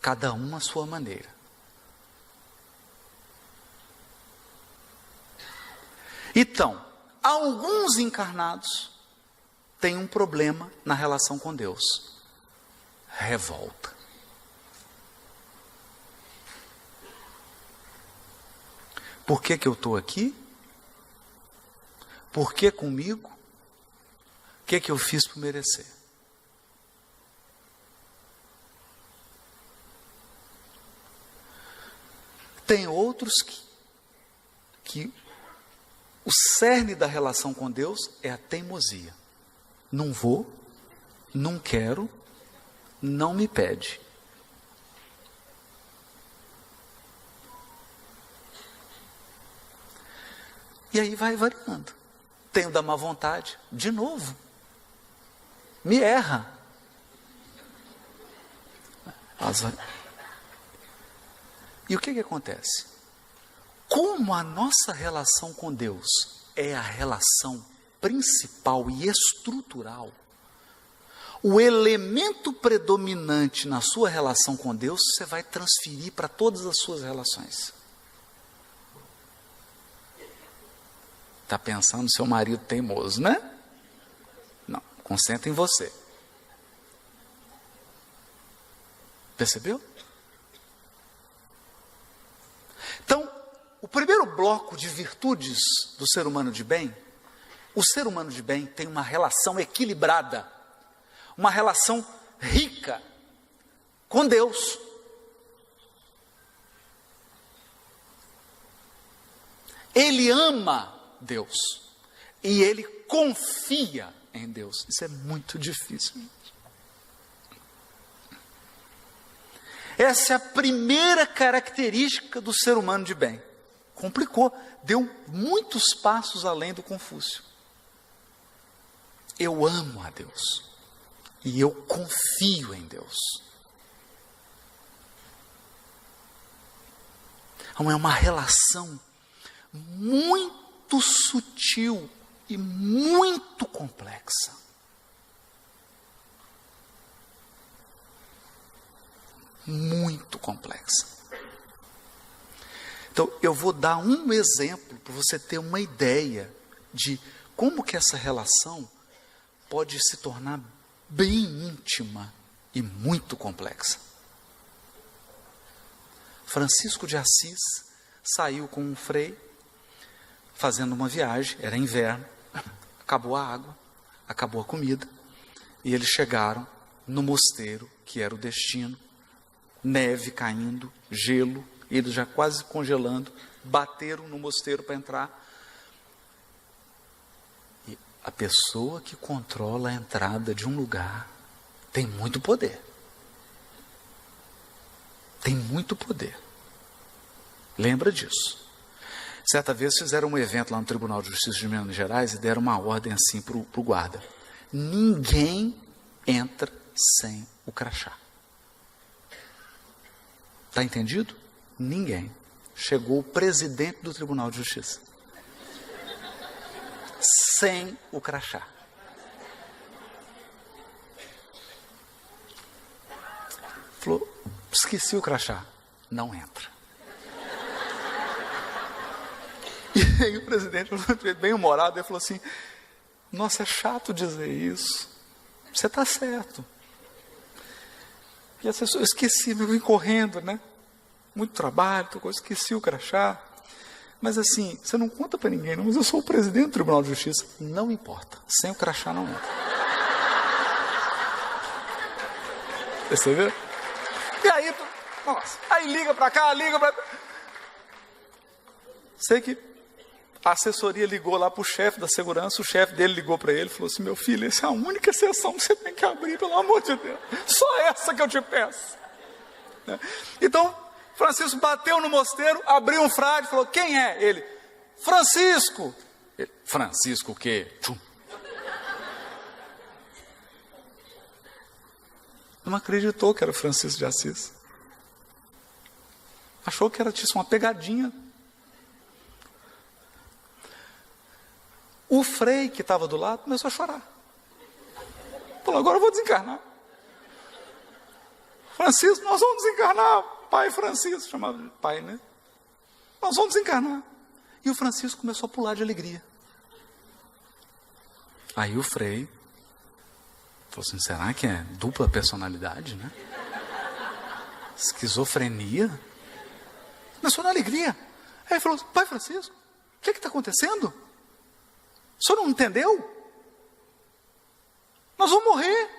Cada um à sua maneira. Então, alguns encarnados têm um problema na relação com Deus. Revolta. Por que eu estou aqui? Por que comigo? O que eu fiz para merecer? Tem outros que o cerne da relação com Deus é a teimosia. Não vou, não quero, não me pede. E aí vai variando. Tem o da má vontade, de novo. Me erra. E o que acontece? Como a nossa relação com Deus é a relação principal e estrutural, o elemento predominante na sua relação com Deus, você vai transferir para todas as suas relações. Está pensando no seu marido teimoso, né? Não, concentra em você. Percebeu? Então, o primeiro bloco de virtudes do ser humano de bem, o ser humano de bem tem uma relação equilibrada, uma relação rica com Deus. Ele ama Deus e ele confia em Deus. Isso é muito difícil. Essa é a primeira característica do ser humano de bem. Complicou, deu muitos passos além do Confúcio. Eu amo a Deus e eu confio em Deus. Então é uma relação muito sutil e muito complexa. Muito complexa. Então, eu vou dar um exemplo para você ter uma ideia de como que essa relação pode se tornar bem íntima e muito complexa. Francisco de Assis saiu com um frei, fazendo uma viagem, era inverno, acabou a água, acabou a comida, e eles chegaram no mosteiro, que era o destino, neve caindo, gelo, eles já quase congelando, bateram no mosteiro para entrar. E a pessoa que controla a entrada de um lugar tem muito poder. tem muito poder. Lembra disso. Certa vez fizeram um evento lá no Tribunal de Justiça de Minas Gerais e deram uma ordem assim para o guarda. Ninguém entra sem o crachá. Está entendido? Ninguém. Chegou o presidente do Tribunal de Justiça. Sem o crachá. Falou, esqueci o crachá. Não entra. E aí o presidente, bem humorado, ele falou assim, nossa, é chato dizer isso. Você está certo. E a assessora, eu esqueci, eu vim correndo, né? Muito trabalho, esqueci o crachá. Mas assim, você não conta para ninguém, não, mas eu sou o presidente do Tribunal de Justiça. Não importa, sem o crachá não entra. Você vê? E aí, nossa, aí liga para cá, liga para cá. Sei que a assessoria ligou lá para o chefe da segurança, o chefe dele ligou para ele e falou assim, meu filho, essa é a única exceção que você tem que abrir, pelo amor de Deus. Só essa que eu te peço. Então, Francisco bateu no mosteiro, abriu um frade e falou, quem é? Ele, Francisco. Ele, Francisco o quê? Tchum. Não acreditou que era Francisco de Assis. Achou que era uma pegadinha. O frei que estava do lado começou a chorar. Falou, agora eu vou desencarnar. Francisco, nós vamos desencarnar. Pai Francisco, chamava de pai, né? Nós vamos desencarnar. E o Francisco começou a pular de alegria. Aí o frei falou assim, será que é dupla personalidade, né? Esquizofrenia? Começou na alegria. Aí ele falou, pai Francisco, o que está acontecendo? O senhor não entendeu? Nós vamos morrer.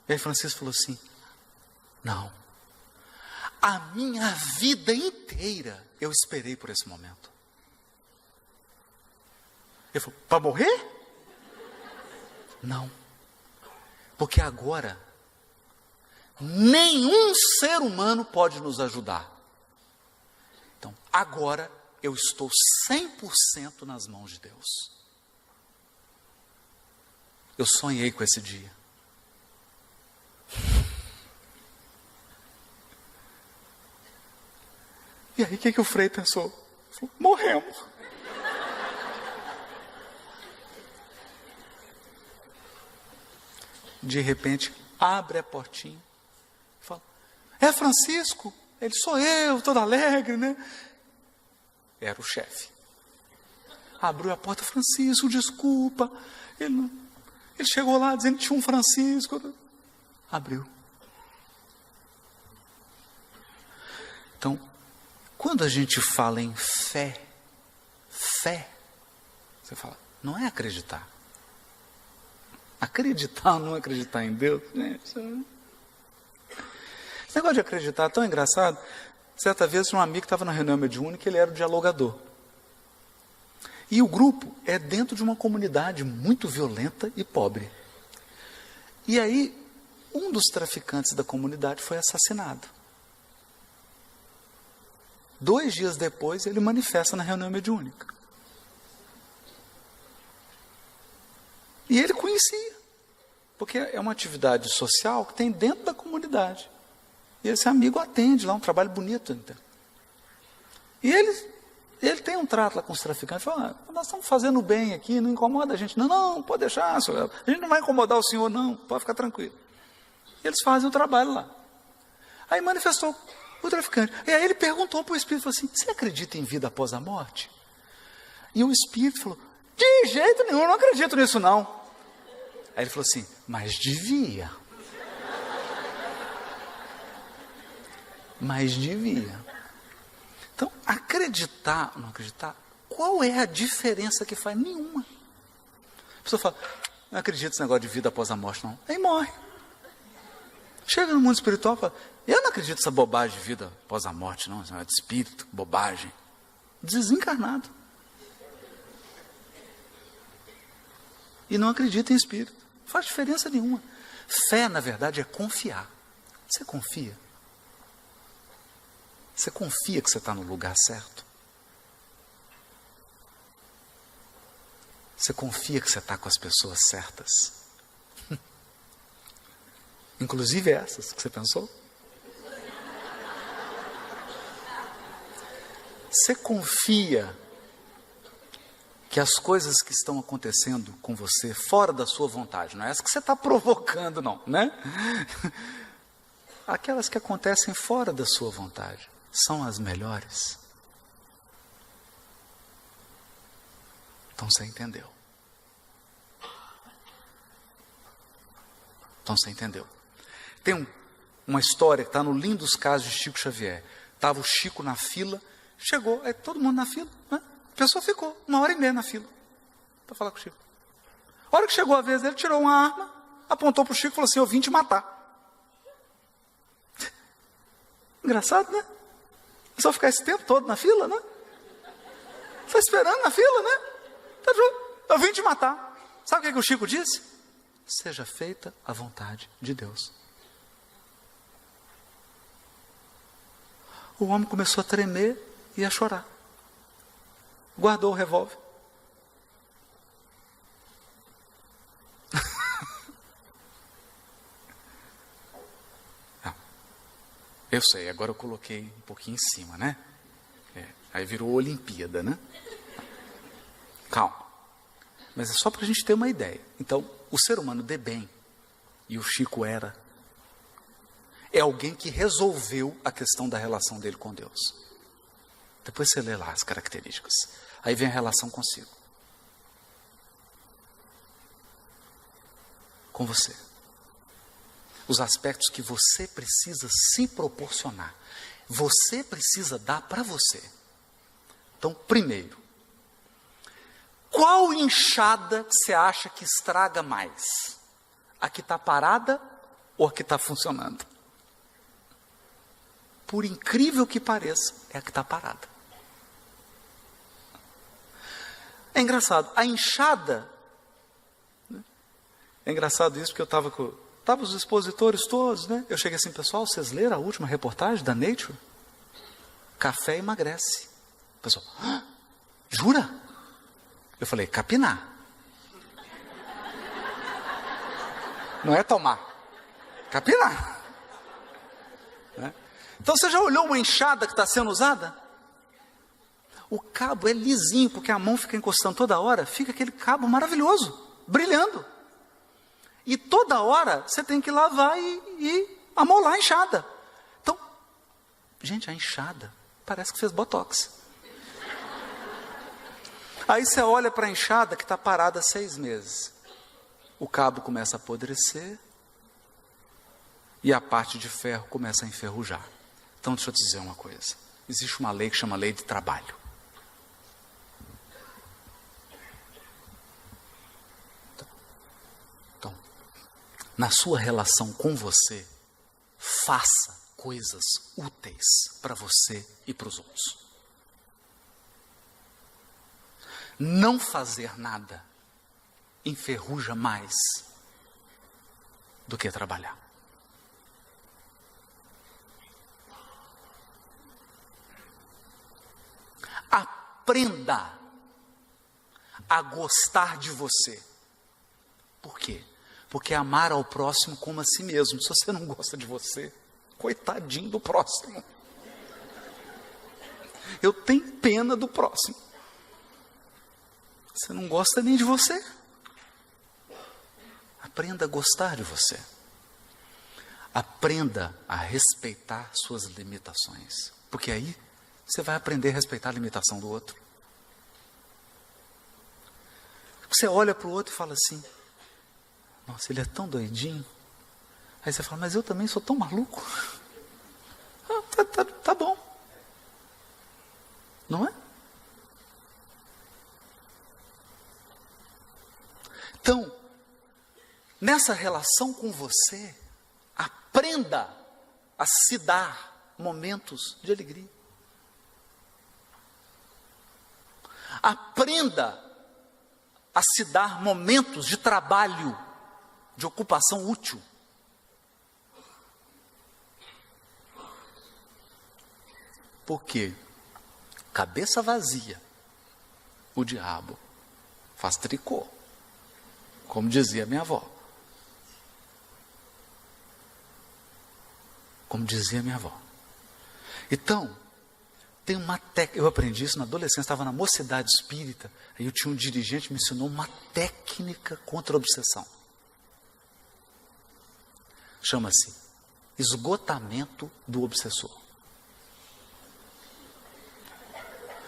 E aí Francisco falou assim, não. A minha vida inteira eu esperei por esse momento. Ele falou, para morrer? Não. Porque agora, nenhum ser humano pode nos ajudar. Então, agora, eu estou 100% nas mãos de Deus. Eu sonhei com esse dia. E aí, o que o frei pensou? Falou, morremos. De repente, abre a portinha e fala, é Francisco? Ele, sou eu, todo alegre, né? Era o chefe. Abriu a porta, Francisco, desculpa. Ele chegou lá dizendo que tinha um Francisco. Abriu. Então, quando a gente fala em fé, você fala, não é acreditar. Acreditar ou não acreditar em Deus, gente. Esse negócio de acreditar é tão engraçado. Certa vez tinha um amigo que estava na reunião mediúnica, ele era o dialogador. E o grupo é dentro de uma comunidade muito violenta e pobre. E aí, um dos traficantes da comunidade foi assassinado. 2 dias depois, ele manifesta na reunião mediúnica. E ele conhecia, porque é uma atividade social que tem dentro da comunidade. E esse amigo atende lá, um trabalho bonito. Então. E ele tem um trato lá com os traficantes, fala, nós estamos fazendo bem aqui, não incomoda a gente. Não, pode deixar, senhor. A gente não vai incomodar o senhor, não, pode ficar tranquilo. E eles fazem o trabalho lá. Aí manifestou o traficante. E aí ele perguntou para o espírito, falou assim, você acredita em vida após a morte? E o espírito falou, de jeito nenhum, eu não acredito nisso não. Aí ele falou assim, mas devia. Mas devia. Então, acreditar ou não acreditar, qual é a diferença que faz? Nenhuma. A pessoa fala, não acredito nesse negócio de vida após a morte, não. Aí morre. Chega no mundo espiritual e fala, eu não acredito nessa bobagem de vida após a morte, não. Isso é de espírito, bobagem. Desencarnado. E não acredita em espírito. Não faz diferença nenhuma. Fé, na verdade, é confiar. Você confia? Você confia que você está no lugar certo? Você confia que você está com as pessoas certas? Inclusive essas que você pensou? Você confia que as coisas que estão acontecendo com você fora da sua vontade, não é essa que você está provocando, não, né? Aquelas que acontecem fora da sua vontade são as melhores. Então você entendeu. Então você entendeu. Tem uma história que está no Lindos Casos de Chico Xavier. Estava o Chico na fila, chegou, aí todo mundo na fila, né? A pessoa ficou 1h30 na fila para falar com o Chico. A hora que chegou a vez dele, tirou uma arma, apontou para o Chico e falou assim: eu vim te matar. Engraçado, né? Só ficar esse tempo todo na fila, né? Foi esperando na fila, né? Eu vim te matar. Sabe o que o Chico disse? Seja feita a vontade de Deus. O homem começou a tremer e a chorar. Guardou o revólver. Eu sei, agora eu coloquei um pouquinho em cima, né? Aí virou Olimpíada, né? Calma. Mas é só para a gente ter uma ideia. Então, o ser humano de bem, e o Chico era, é alguém que resolveu a questão da relação dele com Deus. Depois você lê lá as características. Aí vem a relação consigo. Com você. Os aspectos que você precisa se proporcionar. Você precisa dar para você. Então, primeiro, qual enxada você acha que estraga mais? A que está parada ou a que está funcionando? Por incrível que pareça, é a que está parada. É engraçado, a enxada... É engraçado isso porque eu estava com... Estavam os expositores todos, né? Eu cheguei assim: pessoal, vocês leram a última reportagem da Nature? Café emagrece. O pessoal: ah, jura? Eu falei: capinar. Não é tomar. Capinar. Né? Então você já olhou uma enxada que está sendo usada? O cabo é lisinho, porque a mão fica encostando toda hora, fica aquele cabo maravilhoso, brilhando. E toda hora você tem que lavar e amolar a enxada. Então, gente, a enxada parece que fez botox. Aí você olha para a enxada que está parada há 6 meses. O cabo começa a apodrecer e a parte de ferro começa a enferrujar. Então, deixa eu te dizer uma coisa. Existe uma lei que chama lei de trabalho. Na sua relação com você, faça coisas úteis para você e para os outros. Não fazer nada enferruja mais do que trabalhar. Aprenda a gostar de você. Por quê? Porque amar ao próximo como a si mesmo. Se você não gosta de você, coitadinho do próximo. Eu tenho pena do próximo. Você não gosta nem de você. Aprenda a gostar de você. Aprenda a respeitar suas limitações. Porque aí você vai aprender a respeitar a limitação do outro. Você olha para o outro e fala assim: nossa, ele é tão doidinho. Aí você fala: mas eu também sou tão maluco. Tá bom. Não é? Então, nessa relação com você, aprenda a se dar momentos de alegria. Aprenda a se dar momentos de trabalho, de ocupação útil. Porque cabeça vazia, o diabo faz tricô, como dizia minha avó. Como dizia minha avó. Então, tem uma técnica, eu aprendi isso na adolescência, estava na mocidade espírita, aí eu tinha um dirigente que me ensinou uma técnica contra a obsessão. Chama-se esgotamento do obsessor.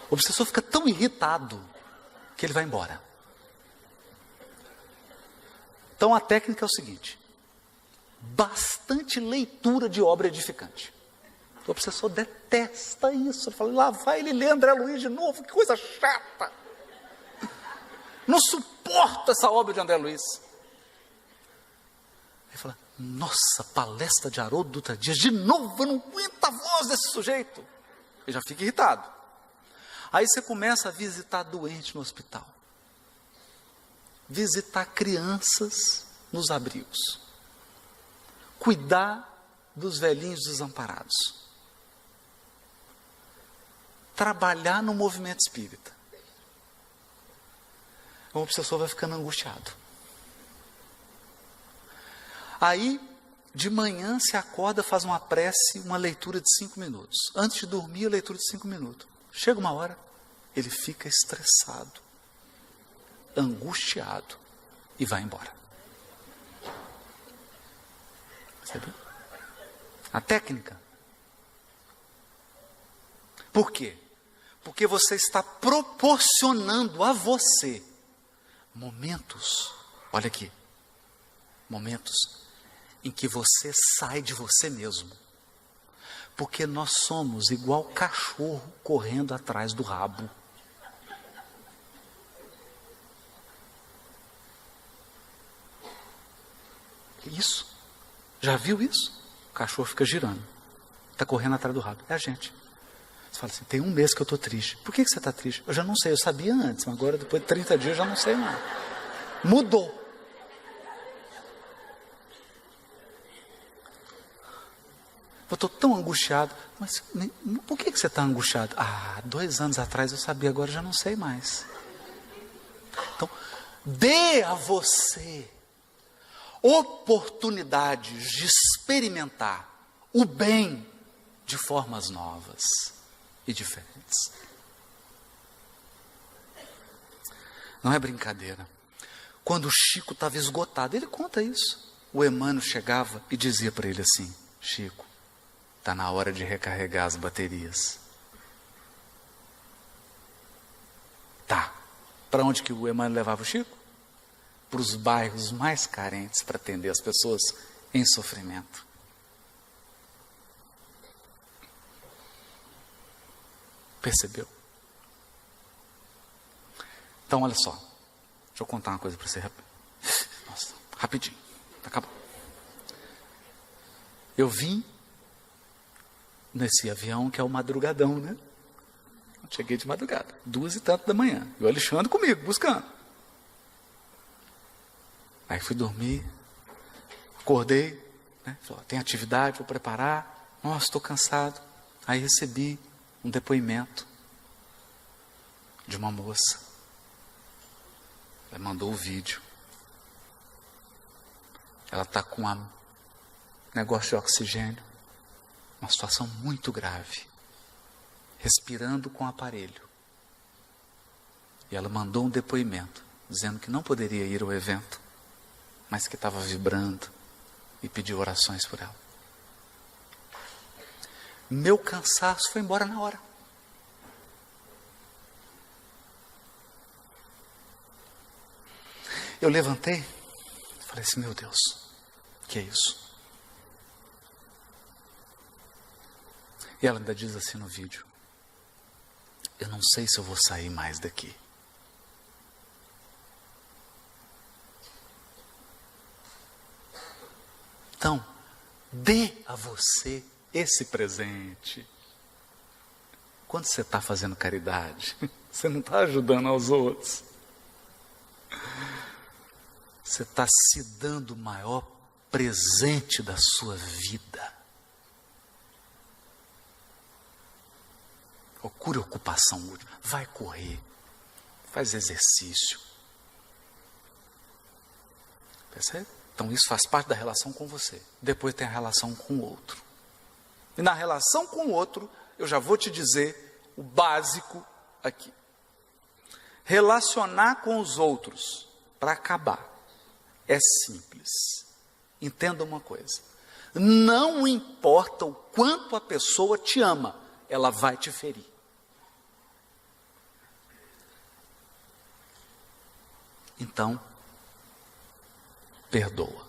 O obsessor fica tão irritado que ele vai embora. Então a técnica é o seguinte: bastante leitura de obra edificante. O obsessor detesta isso. Ele fala, lá vai ele ler André Luiz de novo, que coisa chata. Não suporta essa obra de André Luiz. Ele fala, nossa, palestra de Haroldo Dutra Dias, de novo, eu não aguento a voz desse sujeito. Ele já fica irritado. Aí você começa a visitar doente no hospital. Visitar crianças nos abrigos. Cuidar dos velhinhos desamparados. Trabalhar no movimento espírita. O obsessor vai ficando angustiado. Aí, de manhã, se acorda, faz uma prece, uma leitura de 5 minutos. Antes de dormir, a leitura de 5 minutos. Chega uma hora, ele fica estressado, angustiado e vai embora. Percebeu? A técnica. Por quê? Porque você está proporcionando a você momentos, olha aqui, momentos em que você sai de você mesmo. Porque nós somos igual cachorro correndo atrás do rabo. Isso. Já viu isso? O cachorro fica girando. Está correndo atrás do rabo. É a gente. Você fala assim, tem um mês que eu estou triste. Por que você está triste? Eu já não sei, eu sabia antes, mas agora depois de 30 dias eu já não sei mais. Mudou. Eu estou tão angustiado. Mas por que você está angustiado? 2 anos atrás eu sabia, agora eu já não sei mais. Então, dê a você oportunidades de experimentar o bem de formas novas e diferentes. Não é brincadeira. Quando o Chico estava esgotado, ele conta isso. O Emmanuel chegava e dizia para ele assim, Chico, está na hora de recarregar as baterias. Tá. Para onde que o Emmanuel levava o Chico? Para os bairros mais carentes, para atender as pessoas em sofrimento. Percebeu? Então, olha só. Deixa eu contar uma coisa para você. Nossa, rapidinho. Acabou. Eu vim nesse avião que é o madrugadão, né? Eu cheguei de madrugada, 2 e tanto da manhã. E o Alexandre comigo, buscando. Aí fui dormir, acordei, né? Falei, tem atividade, vou preparar. Nossa, estou cansado. Aí recebi um depoimento de uma moça. Ela mandou o vídeo. Ela está com um negócio de oxigênio. Uma situação muito grave. Respirando com o aparelho. E ela mandou um depoimento, dizendo que não poderia ir ao evento, mas que estava vibrando e pediu orações por ela. Meu cansaço foi embora na hora. Eu levantei, falei assim, meu Deus, que é isso? E ela ainda diz assim no vídeo, eu não sei se eu vou sair mais daqui. Então, dê a você esse presente. Quando você está fazendo caridade, você não está ajudando aos outros. Você está se dando o maior presente da sua vida. Procure ocupação útil. Vai correr. Faz exercício. Percebe? Então isso faz parte da relação com você. Depois tem a relação com o outro. E na relação com o outro, eu já vou te dizer o básico aqui. Relacionar com os outros, para acabar, é simples. Entenda uma coisa. Não importa o quanto a pessoa te ama, ela vai te ferir. Então, perdoa.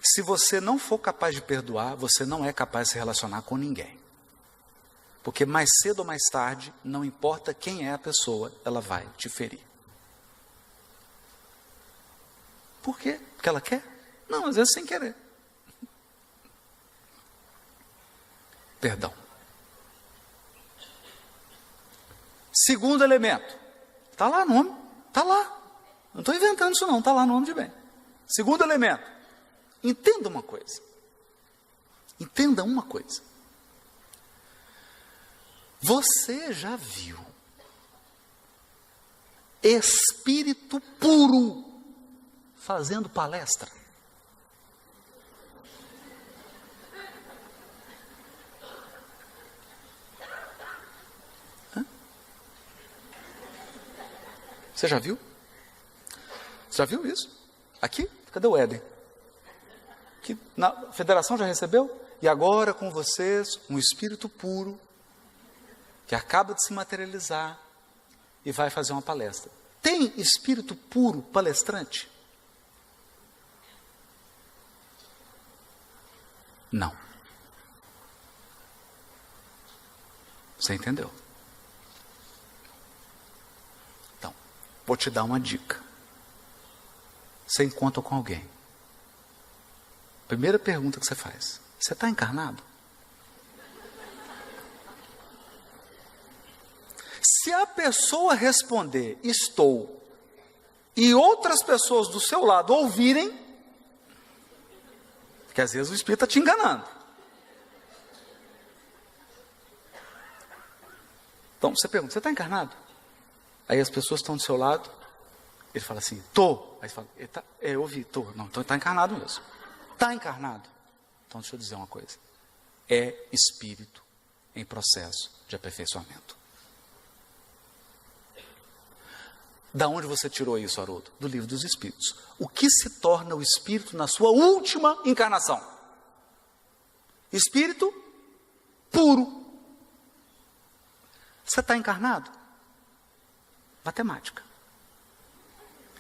Se você não for capaz de perdoar, você não é capaz de se relacionar com ninguém. Porque mais cedo ou mais tarde, não importa quem é a pessoa, ela vai te ferir. Por quê? Porque ela quer? Não, às vezes sem querer. Perdão. Segundo elemento. Está lá no nome. Está lá. Não estou inventando isso não. Está lá no nome de bem. Segundo elemento. Entenda uma coisa. Entenda uma coisa. Você já viu espírito puro fazendo palestra? Você já viu? Você já viu isso? Aqui? Cadê o Éden? Que na federação já recebeu? E agora com vocês, um espírito puro, que acaba de se materializar e vai fazer uma palestra. Tem espírito puro palestrante? Não. Você entendeu? Então, vou te dar uma dica. Você encontra com alguém. Primeira pergunta que você faz: você está encarnado? Se a pessoa responder estou, e outras pessoas do seu lado ouvirem, porque às vezes o espírito está te enganando. Então você pergunta: você está encarnado? Aí as pessoas estão do seu lado, ele fala assim: estou. Aí você fala: eu ouvi, estou. Não, então está encarnado mesmo. Está encarnado? Então deixa eu dizer uma coisa: é espírito em processo de aperfeiçoamento. Da onde você tirou isso, Haroldo? Do Livro dos Espíritos. O que se torna o espírito na sua última encarnação? Espírito puro. Você está encarnado? Matemática.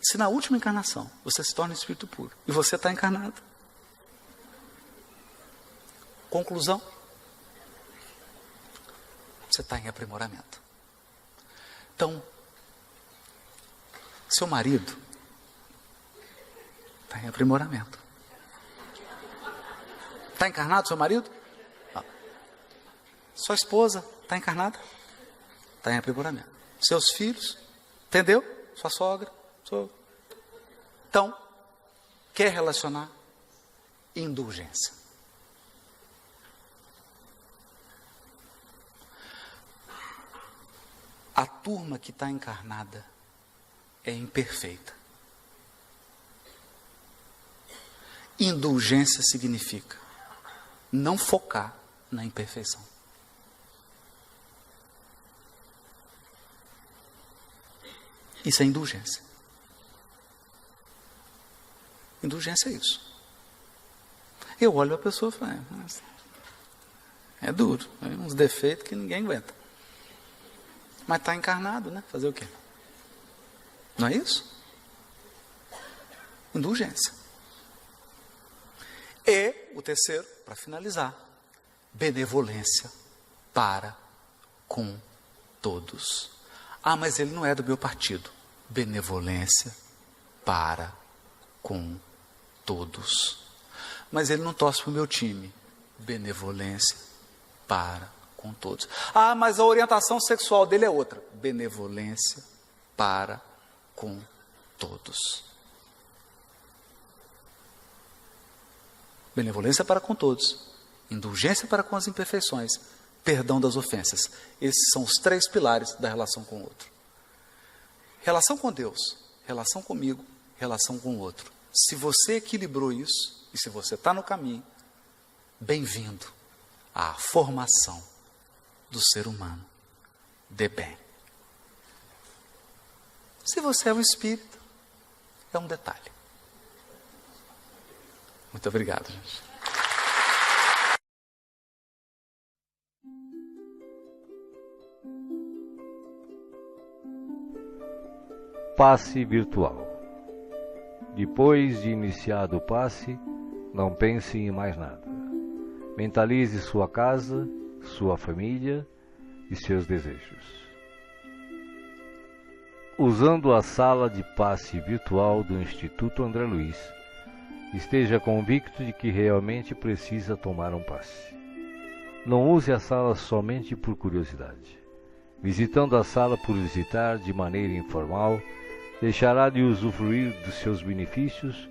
Se na última encarnação você se torna espírito puro e você está encarnado, conclusão: você está em aprimoramento. Então, seu marido está em aprimoramento. Está encarnado seu marido? Não. Sua esposa está encarnada? Está em aprimoramento. Seus filhos? Entendeu? Sua sogra? Então, quer relacionar? Indulgência. A turma que está encarnada é imperfeita. Indulgência significa não focar na imperfeição. Isso é indulgência. Indulgência é isso. Eu olho a pessoa e falo: é duro, é uns defeitos que ninguém aguenta. Mas está encarnado, né? Fazer o quê? Não é isso? Indulgência. E o terceiro, para finalizar, benevolência para com todos. Ah, mas ele não é do meu partido. Benevolência para com todos. Mas ele não torce para o meu time. Benevolência para com todos. Ah, mas a orientação sexual dele é outra. Benevolência para com todos. Benevolência para com todos. indulgência para com as imperfeições, perdão das ofensas. Esses são os 3 pilares da relação com o outro. Relação com Deus, relação comigo, relação com o outro. Se você equilibrou isso, e se você está no caminho, bem-vindo à formação do ser humano de bem. Se você é um espírito, é um detalhe. Muito obrigado, gente. Passe virtual. Depois de iniciado o passe, não pense em mais nada. Mentalize sua casa, sua família e seus desejos. Usando a sala de passe virtual do Instituto André Luiz, esteja convicto de que realmente precisa tomar um passe. Não use a sala somente por curiosidade. Visitando a sala por visitar de maneira informal, deixará de usufruir dos seus benefícios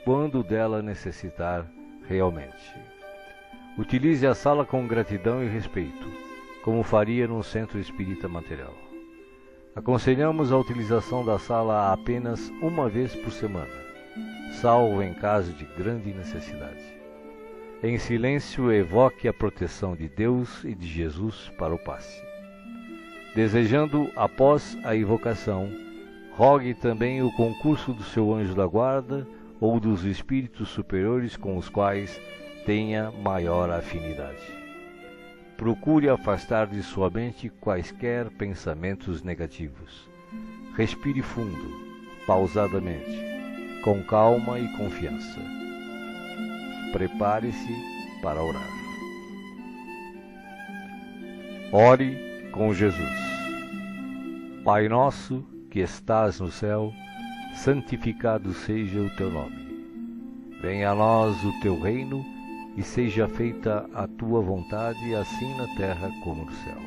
quando dela necessitar realmente. Utilize a sala com gratidão e respeito, como faria num centro espírita material. Aconselhamos a utilização da sala apenas uma vez por semana, salvo em caso de grande necessidade. Em silêncio, evoque a proteção de Deus e de Jesus para o passe. Desejando, após a invocação, rogue também o concurso do seu anjo da guarda ou dos espíritos superiores com os quais tenha maior afinidade. Procure afastar de sua mente quaisquer pensamentos negativos. Respire fundo, pausadamente, com calma e confiança. Prepare-se para orar. Ore com Jesus. Pai nosso, que estás no céu, santificado seja o teu nome. Venha a nós o teu reino e seja feita a tua vontade, assim na terra como no céu.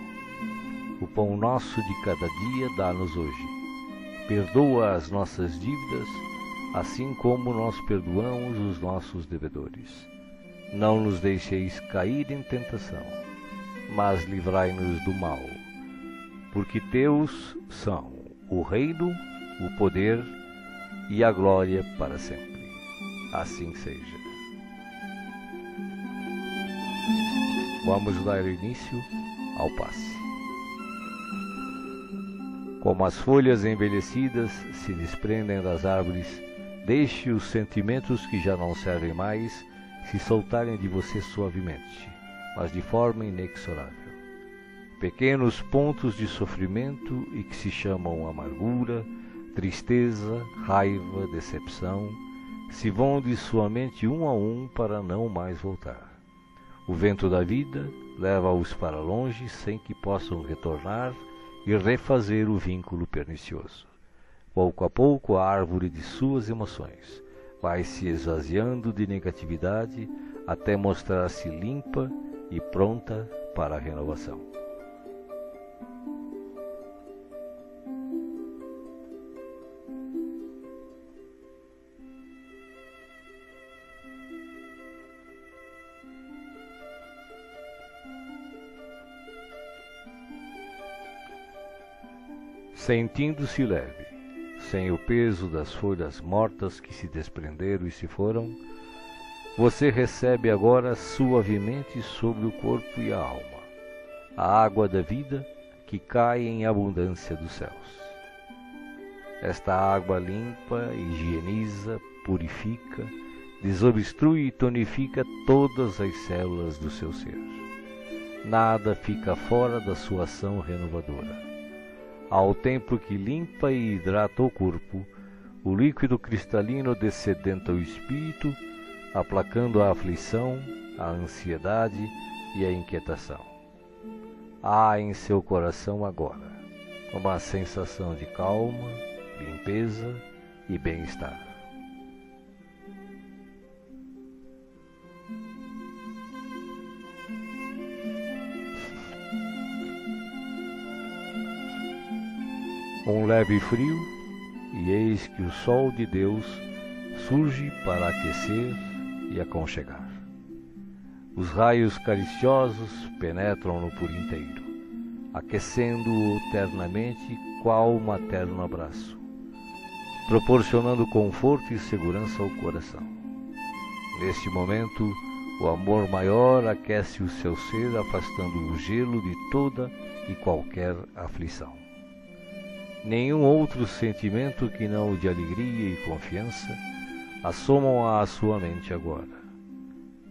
O pão nosso de cada dia dá-nos hoje. Perdoa as nossas dívidas, assim como nós perdoamos os nossos devedores. Não nos deixeis cair em tentação, mas livrai-nos do mal. Porque teus são o reino, o poder e a glória para sempre. Assim seja. Vamos dar início ao passe. Como as folhas envelhecidas se desprendem das árvores, deixe os sentimentos que já não servem mais se soltarem de você suavemente, mas de forma inexorável. Pequenos pontos de sofrimento e que se chamam amargura, tristeza, raiva, decepção, se vão de sua mente um a um para não mais voltar. O vento da vida leva-os para longe sem que possam retornar e refazer o vínculo pernicioso. Pouco a pouco a árvore de suas emoções vai se esvaziando de negatividade até mostrar-se limpa e pronta para a renovação. Sentindo-se leve, sem o peso das folhas mortas que se desprenderam e se foram, você recebe agora suavemente sobre o corpo e a alma a água da vida que cai em abundância dos céus. Esta água limpa, higieniza, purifica, desobstrui e tonifica todas as células do seu ser. Nada fica fora da sua ação renovadora. Ao tempo que limpa e hidrata o corpo, o líquido cristalino descedenta o espírito, aplacando a aflição, a ansiedade e a inquietação. Há em seu coração agora uma sensação de calma, limpeza e bem-estar. Um leve frio, e eis que o sol de Deus surge para aquecer e aconchegar. Os raios cariciosos penetram-no por inteiro, aquecendo-o ternamente qual materno abraço, proporcionando conforto e segurança ao coração. Neste momento, o amor maior aquece o seu ser, afastando o gelo de toda e qualquer aflição. Nenhum outro sentimento que não o de alegria e confiança assomam à sua mente agora.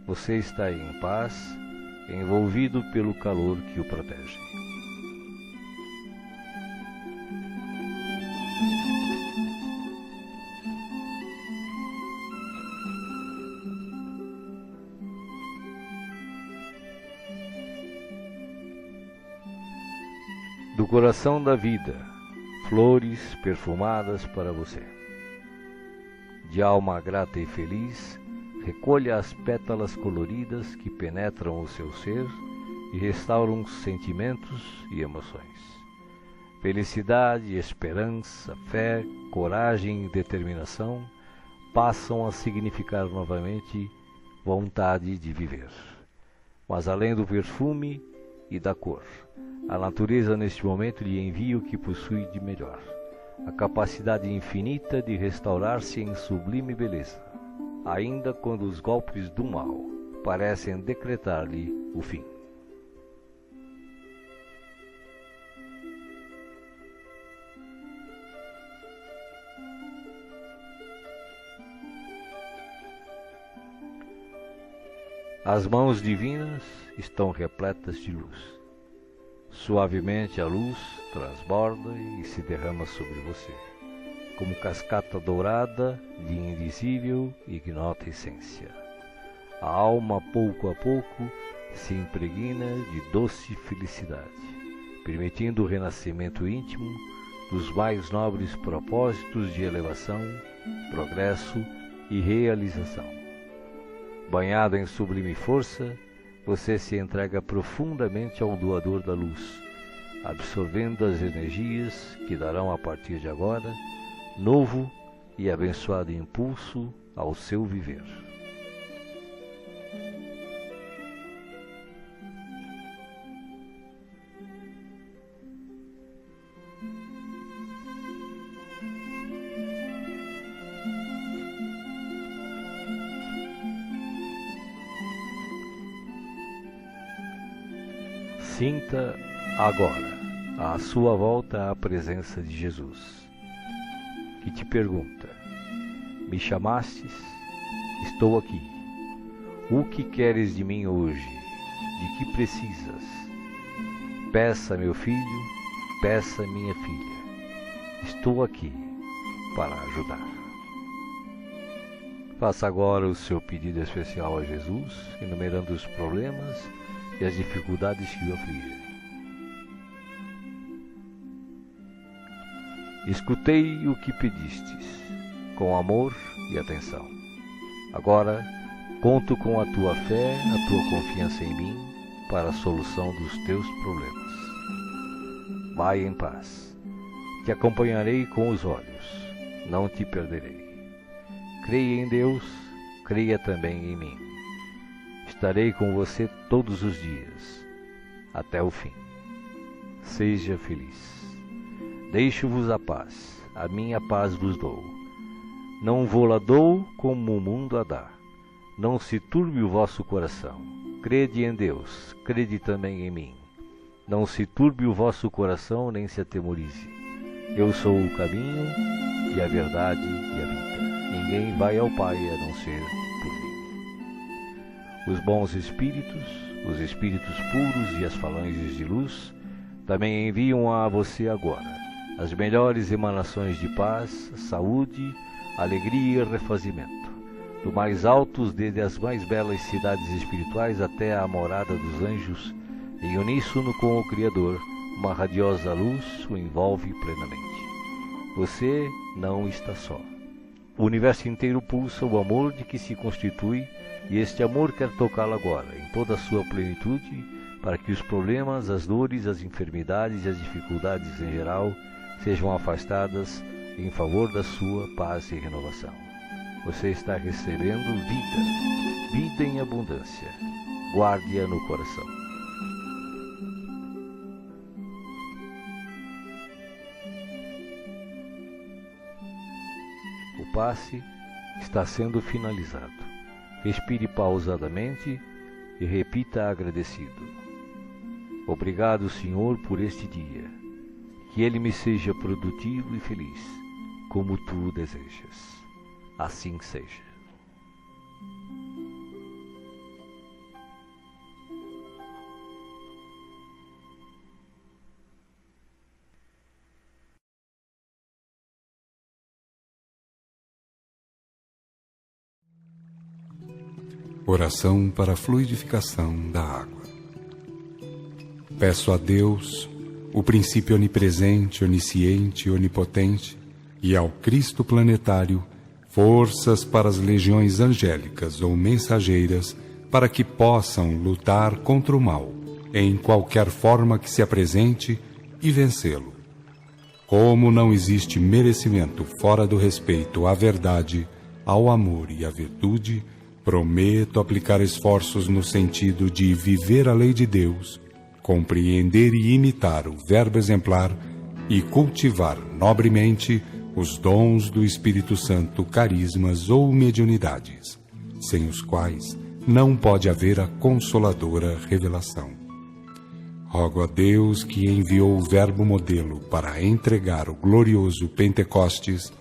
Você está em paz, envolvido pelo calor que o protege. Do coração da vida, flores perfumadas para você. De alma grata e feliz, recolha as pétalas coloridas que penetram o seu ser e restauram sentimentos e emoções. Felicidade, esperança, fé, coragem e determinação passam a significar novamente vontade de viver. Mas além do perfume e da cor, a natureza neste momento lhe envia o que possui de melhor, a capacidade infinita de restaurar-se em sublime beleza, ainda quando os golpes do mal parecem decretar-lhe o fim. As mãos divinas estão repletas de luz. Suavemente a luz transborda e se derrama sobre você, como cascata dourada de invisível e ignota essência. A alma, pouco a pouco, se impregna de doce felicidade, permitindo o renascimento íntimo dos mais nobres propósitos de elevação, progresso e realização. Banhado em sublime força, você se entrega profundamente ao doador da luz, absorvendo as energias que darão a partir de agora novo e abençoado impulso ao seu viver. Sinta agora à sua volta a presença de Jesus, que te pergunta: me chamastes? Estou aqui. O que queres de mim hoje? De que precisas? Peça, meu filho, peça, minha filha. Estou aqui para ajudar. Faça agora o seu pedido especial a Jesus, enumerando os problemas e as dificuldades que o afligem. Escutei o que pedistes, com amor e atenção. Agora, conto com a tua fé, a tua confiança em mim, para a solução dos teus problemas. Vai em paz. Te acompanharei com os olhos, não te perderei. Creia em Deus, creia também em mim. Estarei com você todos os dias, até o fim. Seja feliz. Deixo-vos a paz, a minha paz vos dou. Não vou-la dou como o mundo a dá. Não se turbe o vosso coração. Crede em Deus, crede também em mim. Não se turbe o vosso coração, nem se atemorize. Eu sou o caminho e a verdade e a vida. Ninguém vai ao Pai a não ser por mim. Os bons espíritos, os espíritos puros e as falanges de luz também enviam a você agora as melhores emanações de paz, saúde, alegria e refazimento, do mais altos desde as mais belas cidades espirituais até a morada dos anjos, em uníssono com o Criador, uma radiosa luz o envolve plenamente. Você não está só. O universo inteiro pulsa o amor de que se constitui, e este amor quer tocá-lo agora, em toda a sua plenitude, para que os problemas, as dores, as enfermidades e as dificuldades em geral sejam afastadas em favor da sua paz e renovação. Você está recebendo vida, vida em abundância, guarde-a no coração. O passe está sendo finalizado. Respire pausadamente e repita agradecido: obrigado, Senhor, por este dia. Que ele me seja produtivo e feliz, como tu desejas. Assim seja. Oração para a fluidificação da água. Peço a Deus, o princípio onipresente, onisciente e onipotente, e ao Cristo planetário, forças para as legiões angélicas ou mensageiras, para que possam lutar contra o mal, em qualquer forma que se apresente, e vencê-lo. Como não existe merecimento fora do respeito à verdade, ao amor e à virtude, prometo aplicar esforços no sentido de viver a lei de Deus, compreender e imitar o verbo exemplar e cultivar nobremente os dons do Espírito Santo, carismas ou mediunidades, sem os quais não pode haver a consoladora revelação. Rogo a Deus, que enviou o verbo modelo para entregar o glorioso Pentecostes,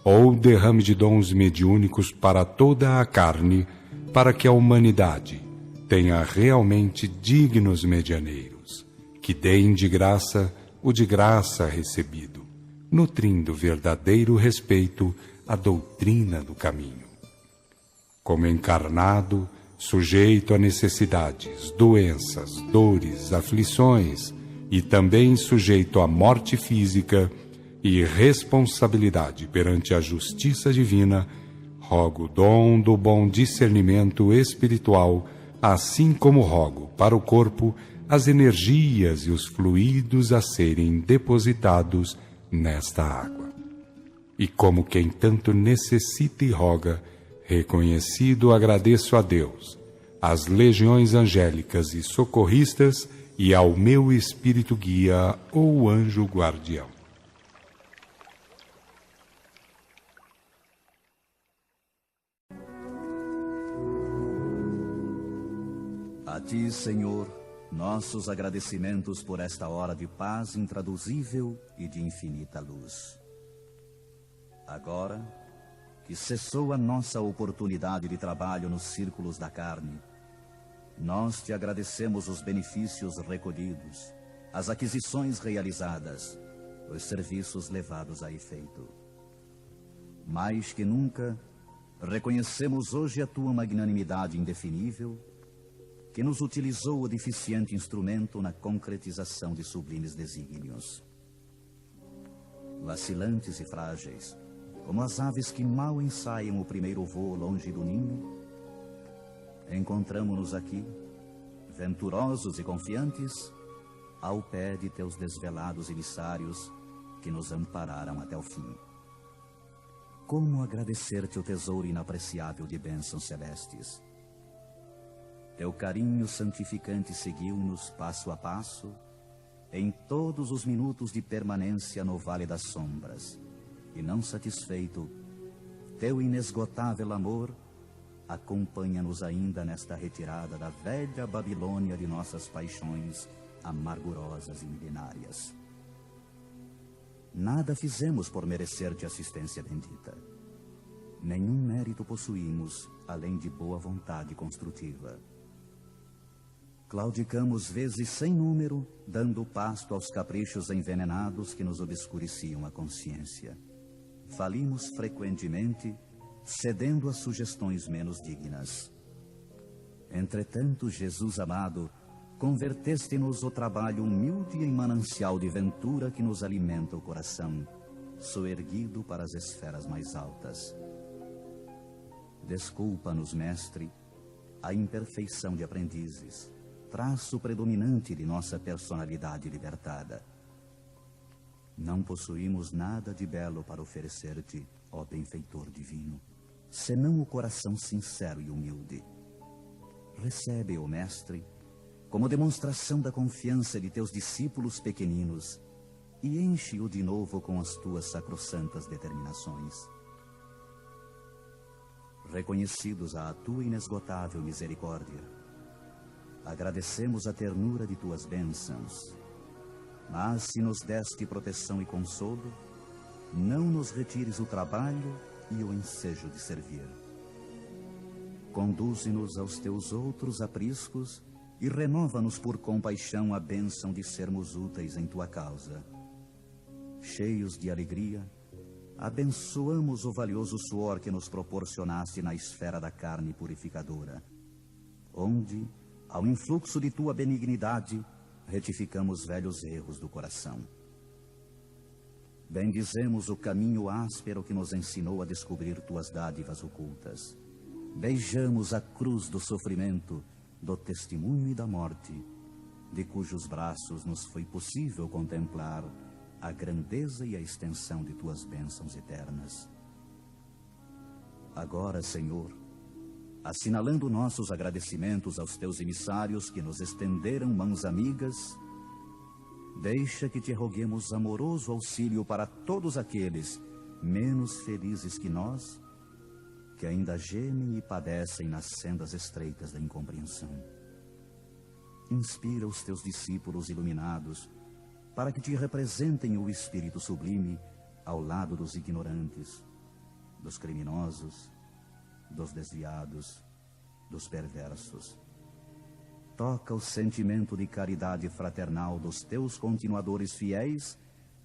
ou derrame de dons mediúnicos para toda a carne, para que a humanidade tenha realmente dignos medianeiros, que deem de graça o de graça recebido, nutrindo verdadeiro respeito à doutrina do caminho. Como encarnado, sujeito a necessidades, doenças, dores, aflições, e também sujeito à morte física e responsabilidade perante a justiça divina, rogo o dom do bom discernimento espiritual, assim como rogo para o corpo as energias e os fluidos a serem depositados nesta água. E como quem tanto necessita e roga, reconhecido agradeço a Deus, às legiões angélicas e socorristas e ao meu espírito guia ou anjo guardião. A ti, Senhor, nossos agradecimentos por esta hora de paz intraduzível e de infinita luz. Agora que cessou a nossa oportunidade de trabalho nos círculos da carne, nós te agradecemos os benefícios recolhidos, as aquisições realizadas, os serviços levados a efeito. Mais que nunca, reconhecemos hoje a tua magnanimidade indefinível, que nos utilizou o deficiente instrumento na concretização de sublimes desígnios. Vacilantes e frágeis, como as aves que mal ensaiam o primeiro voo longe do ninho, encontramo-nos aqui, venturosos e confiantes, ao pé de teus desvelados emissários que nos ampararam até o fim. Como agradecer-te o tesouro inapreciável de bênçãos celestes? Teu carinho santificante seguiu-nos passo a passo, em todos os minutos de permanência no Vale das Sombras, e não satisfeito, teu inesgotável amor acompanha-nos ainda nesta retirada da velha Babilônia de nossas paixões amargurosas e milenárias. Nada fizemos por merecer-te assistência bendita. Nenhum mérito possuímos, além de boa vontade construtiva. Claudicamos vezes sem número, dando pasto aos caprichos envenenados que nos obscureciam a consciência. Falimos frequentemente, cedendo a sugestões menos dignas. Entretanto, Jesus amado, converteste-nos o trabalho humilde em manancial de ventura que nos alimenta o coração, soerguido para as esferas mais altas. Desculpa-nos, Mestre, a imperfeição de aprendizes, traço predominante de nossa personalidade libertada. Não possuímos nada de belo para oferecer-te, ó benfeitor divino, senão o coração sincero e humilde. Recebe-o, Mestre, como demonstração da confiança de teus discípulos pequeninos, e enche-o de novo com as tuas sacrossantas determinações. Reconhecidos à tua inesgotável misericórdia, agradecemos a ternura de tuas bênçãos, mas se nos deste proteção e consolo, não nos retires o trabalho e o ensejo de servir. Conduze-nos aos teus outros apriscos e renova-nos por compaixão a bênção de sermos úteis em tua causa. Cheios de alegria, abençoamos o valioso suor que nos proporcionaste na esfera da carne purificadora, onde, ao influxo de tua benignidade, retificamos velhos erros do coração. Bendizemos o caminho áspero que nos ensinou a descobrir tuas dádivas ocultas. Beijamos a cruz do sofrimento, do testemunho e da morte, de cujos braços nos foi possível contemplar a grandeza e a extensão de tuas bênçãos eternas. Agora, Senhor, assinalando nossos agradecimentos aos teus emissários que nos estenderam mãos amigas, deixa que te roguemos amoroso auxílio para todos aqueles menos felizes que nós, que ainda gemem e padecem nas sendas estreitas da incompreensão. Inspira os teus discípulos iluminados para que te representem o Espírito sublime ao lado dos ignorantes, dos criminosos, dos desviados, dos perversos. Toca o sentimento de caridade fraternal dos teus continuadores fiéis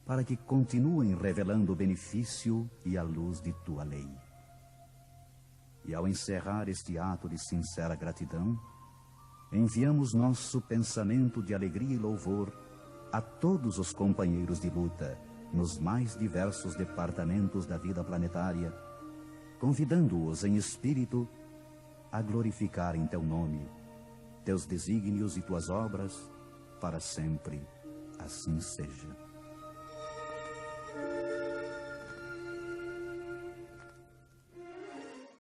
para que continuem revelando o benefício e a luz de tua lei. E ao encerrar este ato de sincera gratidão, enviamos nosso pensamento de alegria e louvor a todos os companheiros de luta nos mais diversos departamentos da vida planetária, convidando-os em espírito a glorificarem teu nome, teus desígnios e tuas obras, para sempre assim seja.